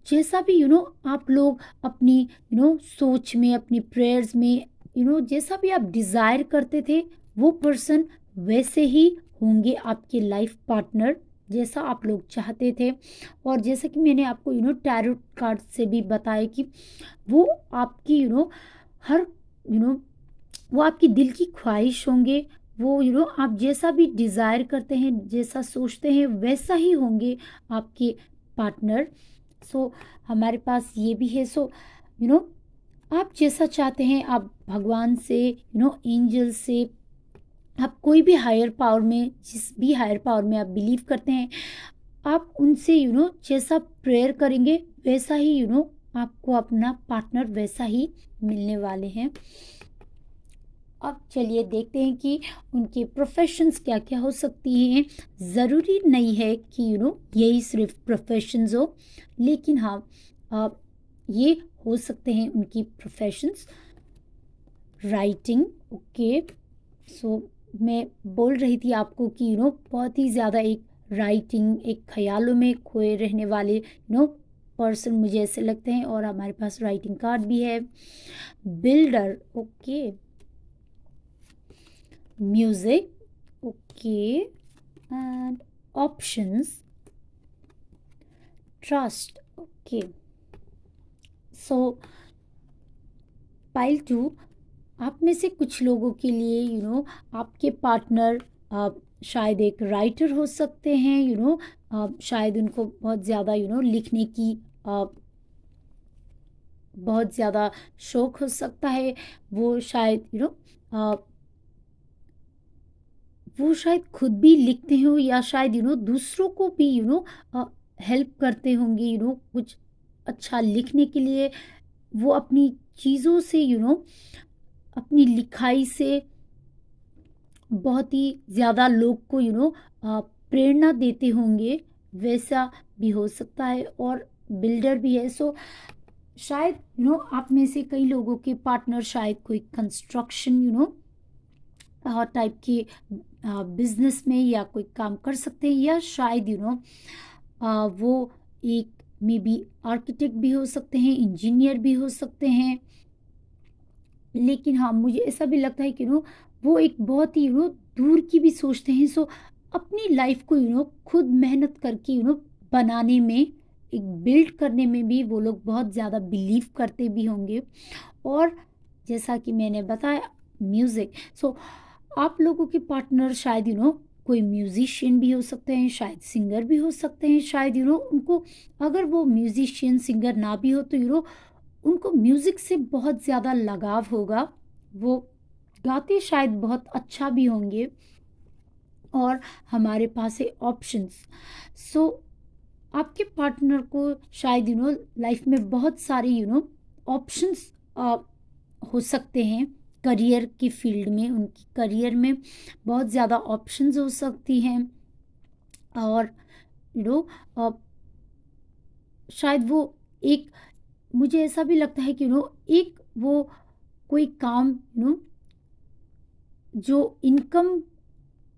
जैसा भी आप लोग अपनी सोच में, अपनी प्रेयर्स में जैसा भी आप डिज़ायर करते थे, वो पर्सन वैसे ही होंगे आपके लाइफ पार्टनर, जैसा आप लोग चाहते थे। और जैसा कि मैंने आपको टैरो कार्ड से भी बताया कि वो आपकी हर वो आपकी दिल की ख्वाहिश होंगे। वो आप जैसा भी डिज़ायर करते हैं, जैसा सोचते हैं, वैसा ही होंगे आपके पार्टनर। सो हमारे पास ये भी है। सो आप जैसा चाहते हैं, आप भगवान से एंजल से, आप कोई भी हायर पावर में, जिस भी हायर पावर में आप बिलीव करते हैं, आप उनसे जैसा प्रेयर करेंगे वैसा ही आपको अपना पार्टनर वैसा ही मिलने वाले हैं। अब चलिए देखते हैं कि उनके प्रोफेशंस क्या क्या हो सकती हैं। ज़रूरी नहीं है कि यही सिर्फ प्रोफेशंस हो, लेकिन हाँ, आप ये हो सकते हैं उनकी प्रोफेशंस। Writing, okay. सो मैं बोल रही थी आपको कि बहुत ही ज़्यादा एक राइटिंग, एक ख्यालों में खोए रहने वाले पर्सन मुझे ऐसे लगते हैं। और हमारे पास राइटिंग कार्ड भी है। Builder, okay. Music, okay. And options, trust, okay, so pile two, आप में से कुछ लोगों के लिए आपके पार्टनर शायद एक राइटर हो सकते हैं। शायद उनको बहुत ज़्यादा लिखने की अ, बहुत ज़्यादा शौक हो सकता है। वो शायद वो शायद खुद भी लिखते हो, या शायद दूसरों को भी हेल्प करते होंगे कुछ अच्छा लिखने के लिए। वो अपनी चीज़ों से अपनी लिखाई से बहुत ही ज़्यादा लोग को प्रेरणा देते होंगे। वैसा भी हो सकता है, और बिल्डर भी है। सो शायद आप में से कई लोगों के पार्टनर शायद कोई कंस्ट्रक्शन टाइप के बिजनेस में या कोई काम कर सकते हैं, या शायद वो एक मे बी आर्किटेक्ट भी हो सकते हैं, इंजीनियर भी हो सकते हैं। लेकिन हाँ, मुझे ऐसा भी लगता है कि वो एक बहुत ही दूर की भी सोचते हैं। सो अपनी लाइफ को खुद मेहनत करके बनाने में, एक बिल्ड करने में भी वो लोग बहुत ज़्यादा बिलीव करते भी होंगे। और जैसा कि मैंने बताया, म्यूज़िक। सो आप लोगों के पार्टनर शायद कोई म्यूजिशियन भी हो सकते हैं, शायद सिंगर भी हो सकते हैं। शायद उनको, अगर वो म्यूजिशियन सिंगर ना भी हो, तो उनको म्यूज़िक से बहुत ज़्यादा लगाव होगा। वो गाते शायद बहुत अच्छा भी होंगे। और हमारे पास है ऑप्शंस। सो आपके पार्टनर को शायद लाइफ में बहुत सारे ऑप्शंस हो सकते हैं। करियर की फील्ड में, उनकी करियर में बहुत ज़्यादा ऑप्शंस हो सकती हैं। और यू नो शायद वो एक, मुझे ऐसा भी लगता है कि एक वो कोई काम जो इनकम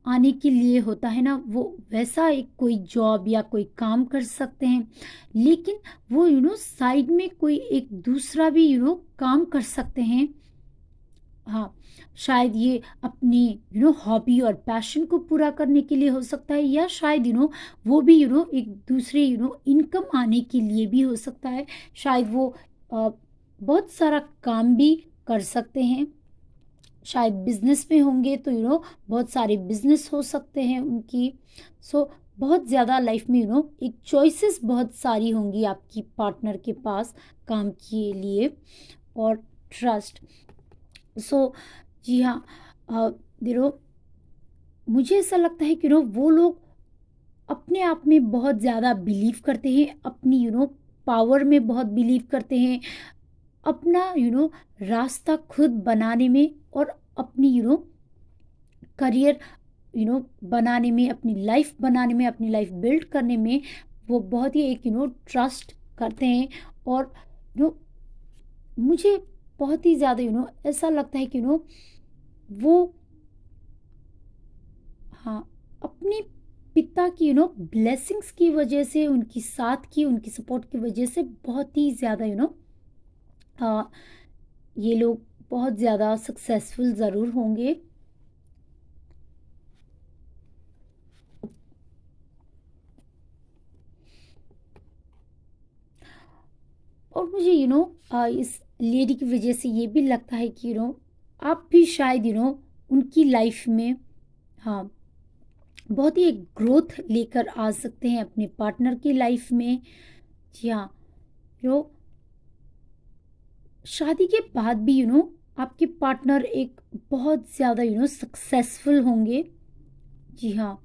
आने के लिए होता है ना, वो वैसा एक कोई जॉब या कोई काम कर सकते हैं। लेकिन वो साइड में कोई एक दूसरा भी काम कर सकते हैं। हाँ, शायद ये अपनी हॉबी और पैशन को पूरा करने के लिए हो सकता है, या शायद वो भी एक दूसरे इनकम आने के लिए भी हो सकता है। शायद वो बहुत सारा काम भी कर सकते हैं। शायद बिजनेस में होंगे तो बहुत सारे बिजनेस हो सकते हैं उनकी। सो बहुत ज़्यादा लाइफ में एक चॉइसेस बहुत सारी होंगी आपकी पार्टनर के पास काम के लिए। और ट्रस्ट। सो जी हाँ, मुझे ऐसा लगता है कि वो लोग अपने आप में बहुत ज़्यादा बिलीव करते हैं, अपनी पावर में बहुत बिलीव करते हैं, अपना रास्ता खुद बनाने में, और अपनी करियर बनाने में, अपनी लाइफ बनाने में, अपनी लाइफ बिल्ड करने में वो बहुत ही एक ट्रस्ट करते हैं। और मुझे बहुत ही ज़्यादा ऐसा लगता है कि वो, हाँ, अपने पिता की ब्लेसिंग्स की वजह से, उनकी साथ की, उनकी सपोर्ट की वजह से बहुत ही ज़्यादा ये लोग बहुत ज़्यादा सक्सेसफुल ज़रूर होंगे। और मुझे इस लेडी की वजह से ये भी लगता है कि आप भी शायद उनकी लाइफ में, हाँ, बहुत ही एक ग्रोथ लेकर आ सकते हैं अपने पार्टनर की लाइफ में। जी हाँ, शादी के बाद भी आपके पार्टनर एक बहुत ज़्यादा सक्सेसफुल होंगे। जी हाँ,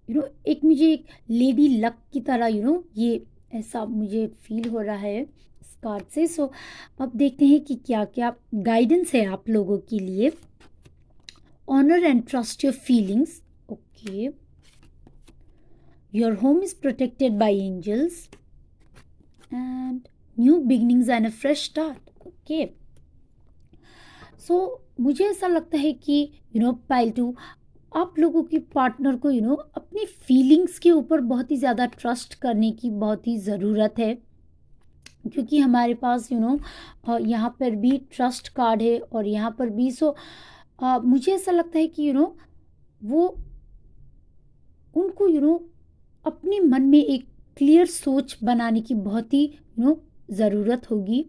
एक मुझे एक लेडी लक की तरह ये ऐसा मुझे फील हो रहा है इस कार्ड से। सो अब देखते हैं कि क्या क्या गाइडेंस है आप लोगों के लिए। Honour and trust your feelings. Okay, your home is protected by angels, and new beginnings and a fresh start. Okay, so मुझे ऐसा लगता है कि पाइल टू, आप लोगों की पार्टनर को अपनी फीलिंग्स के ऊपर बहुत ही ज़्यादा ट्रस्ट करने की बहुत ही ज़रूरत है। क्योंकि हमारे पास यहाँ पर भी ट्रस्ट कार्ड है, और यहाँ पर भी। सो मुझे ऐसा लगता है कि वो उनको अपने मन में एक क्लियर सोच बनाने की बहुत ही ज़रूरत होगी।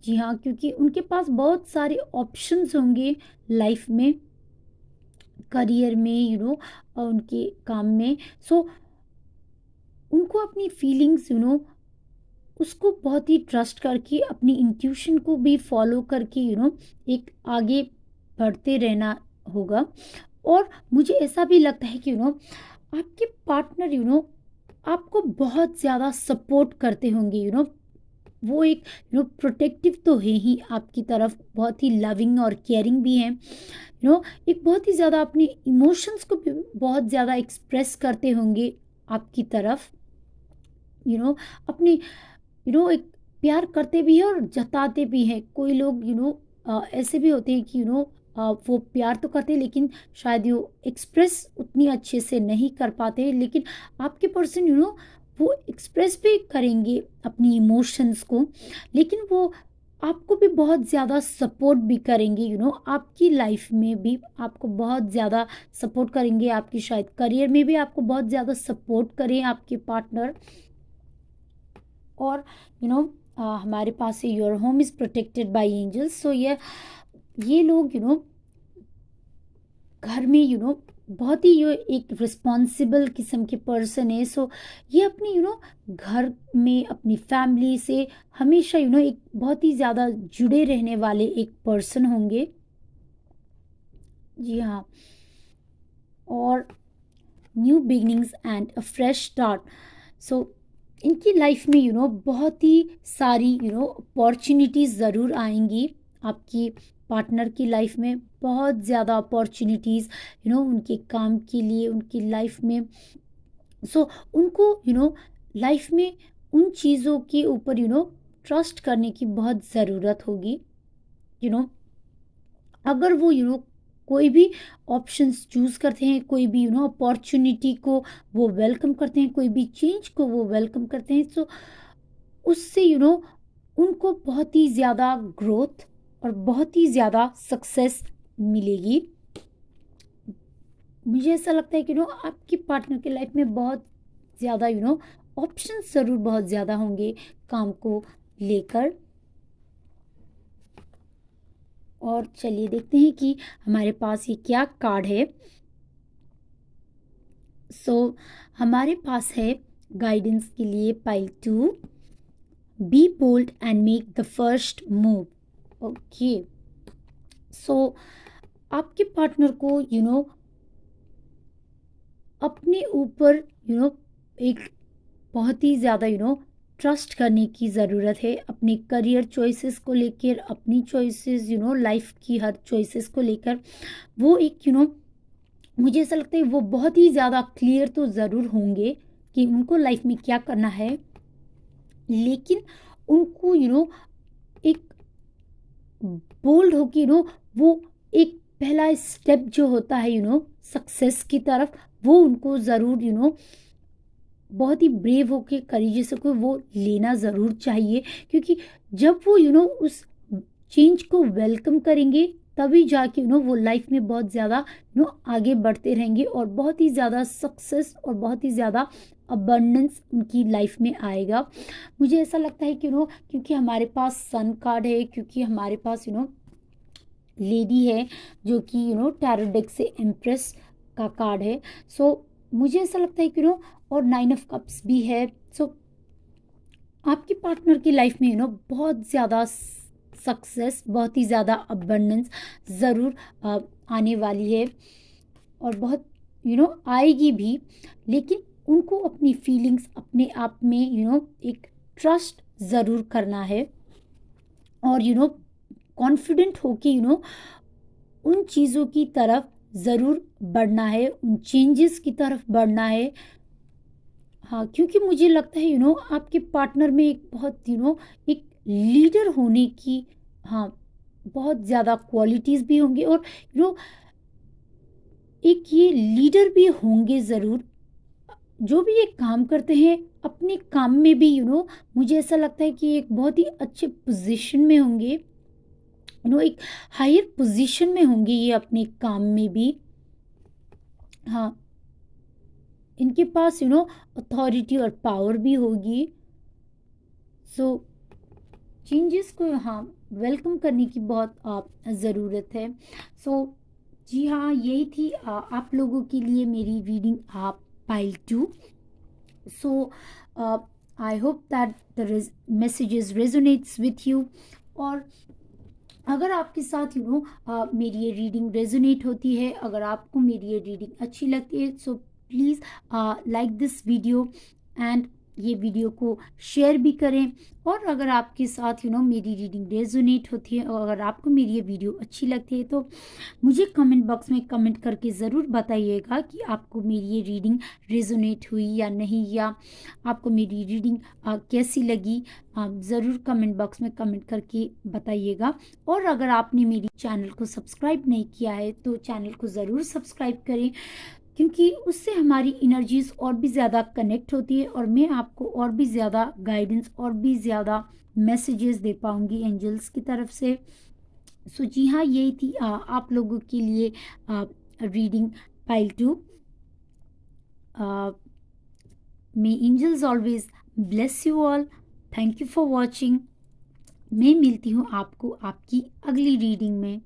जी हाँ, क्योंकि उनके पास बहुत सारे ऑप्शंस होंगे लाइफ में, करियर में, उनके काम में। सो उनको अपनी फीलिंग्स उसको बहुत ही ट्रस्ट करके, अपनी इंट्यूशन को भी फॉलो करके एक आगे बढ़ते रहना होगा। और मुझे ऐसा भी लगता है कि आपके पार्टनर आपको बहुत ज़्यादा सपोर्ट करते होंगे। वो एक प्रोटेक्टिव तो है ही आपकी तरफ, बहुत ही लविंग और केयरिंग भी है। एक बहुत ही ज़्यादा अपने इमोशंस को भी बहुत ज़्यादा एक्सप्रेस करते होंगे आपकी तरफ। अपने एक प्यार करते भी हैं और जताते भी हैं। कोई लोग ऐसे भी होते हैं कि वो प्यार तो करते हैं, लेकिन शायद वो एक्सप्रेस उतनी अच्छे से नहीं कर पाते। लेकिन आपके पर्सन वो एक्सप्रेस भी करेंगे अपनी इमोशंस को, लेकिन वो आपको भी बहुत ज़्यादा सपोर्ट भी करेंगे। आपकी लाइफ में भी आपको बहुत ज़्यादा सपोर्ट करेंगे, आपकी शायद करियर में भी आपको बहुत ज़्यादा सपोर्ट करें आपके पार्टनर। और हमारे पास है your home is protected by angels. So ये लोग घर में बहुत ही एक रिस्पॉन्सिबल किस्म के पर्सन है। सो ये अपनी घर में अपनी फैमिली से हमेशा एक बहुत ही ज़्यादा जुड़े रहने वाले एक पर्सन होंगे। जी हाँ। और new beginnings and a fresh start. So इनकी लाइफ में बहुत ही सारी अपॉर्चुनिटीज़ ज़रूर आएंगी। आपकी पार्टनर की लाइफ में बहुत ज़्यादा अपॉर्चुनिटीज़ उनके काम के लिए, उनकी लाइफ में। सो उनको लाइफ में उन चीज़ों के ऊपर ट्रस्ट करने की बहुत ज़रूरत होगी। अगर वो कोई भी ऑप्शंस चूज करते हैं, कोई भी अपॉर्चुनिटी को वो वेलकम करते हैं, कोई भी चेंज को वो वेलकम करते हैं, तो उससे उनको बहुत ही ज़्यादा ग्रोथ और बहुत ही ज़्यादा सक्सेस मिलेगी। मुझे ऐसा लगता है कि आपकी पार्टनर की लाइफ में बहुत ज़्यादा ऑप्शंस ज़रूर बहुत ज़्यादा होंगे काम को लेकर। और चलिए देखते हैं कि हमारे पास ये क्या कार्ड है। सो हमारे पास है गाइडेंस के लिए pile 2, be bold and make the first move. Okay. So आपके पार्टनर को अपने ऊपर एक बहुत ही ज़्यादा ट्रस्ट करने की ज़रूरत है, अपने करियर चॉइसेस को लेकर, अपनी चॉइसेस लाइफ की हर चॉइसेस को लेकर। वो एक मुझे ऐसा लगता है वो बहुत ही ज़्यादा क्लियर तो ज़रूर होंगे कि उनको लाइफ में क्या करना है, लेकिन उनको एक बोल्ड हो कि वो एक पहला स्टेप जो होता है सक्सेस की तरफ, वो उनको ज़रूर बहुत ही ब्रेव होके, करेजियस होकर वो लेना ज़रूर चाहिए। क्योंकि जब वो उस चेंज को वेलकम करेंगे, तभी जाके वो लाइफ में बहुत ज़्यादा आगे बढ़ते रहेंगे और बहुत ही ज़्यादा सक्सेस और बहुत ही ज़्यादा अबंडेंस उनकी लाइफ में आएगा। मुझे ऐसा लगता है कि क्योंकि हमारे पास सन कार्ड है, क्योंकि हमारे पास लेडी है जो कि टैरो डेक से एम्प्रेस का कार्ड है। सो मुझे ऐसा लगता है कि और 9 ऑफ कप्स भी है। सो आपके पार्टनर की लाइफ में बहुत ज़्यादा सक्सेस, बहुत ही ज़्यादा अबंडेंस ज़रूर आने वाली है और बहुत आएगी भी। लेकिन उनको अपनी फीलिंग्स अपने आप में एक ट्रस्ट ज़रूर करना है और कॉन्फिडेंट होके उन चीज़ों की तरफ ज़रूर बढ़ना है, उन चेंजेस की तरफ बढ़ना है। हाँ, क्योंकि मुझे लगता है आपके पार्टनर में एक बहुत एक लीडर होने की, हाँ, बहुत ज़्यादा क्वालिटीज़ भी होंगी और एक ये लीडर भी होंगे ज़रूर। जो भी ये काम करते हैं अपने काम में भी मुझे ऐसा लगता है कि एक बहुत ही अच्छे पोजीशन में होंगे, एक हायर पोजीशन में होंगे ये अपने काम में भी। हाँ, इनके पास अथॉरिटी और पावर भी होगी। सो चेंजेस को हाँ वेलकम करने की बहुत ज़रूरत है। सो जी हाँ, यही थी आप लोगों के लिए मेरी reading pile 2। So I hope that the messages resonates with you। और अगर आपके साथ मेरी ये रीडिंग रेजोनेट होती है, अगर आपको मेरी ये रीडिंग अच्छी लगती है, so please like this video and ये वीडियो को शेयर भी करें। और अगर आपके साथ मेरी रीडिंग रेजोनेट होती है और अगर आपको मेरी ये वीडियो अच्छी लगती है तो मुझे कमेंट बॉक्स में कमेंट करके ज़रूर बताइएगा कि आपको मेरी ये रीडिंग रेजोनेट हुई या नहीं, या आपको मेरी रीडिंग कैसी लगी। आप ज़रूर कमेंट बॉक्स में कमेंट करके बताइएगा। और अगर आपने मेरी चैनल को सब्सक्राइब नहीं किया है तो चैनल को ज़रूर सब्सक्राइब करें, क्योंकि उससे हमारी एनर्जीज और भी ज़्यादा कनेक्ट होती है और मैं आपको और भी ज़्यादा गाइडेंस और भी ज़्यादा मैसेजेस दे पाऊँगी एंजल्स की तरफ से। सो जी हाँ, यही थी आप लोगों के लिए reading pile 2। May angels always bless you all. Thank you for watching. मैं मिलती हूँ आपको आपकी अगली रीडिंग में।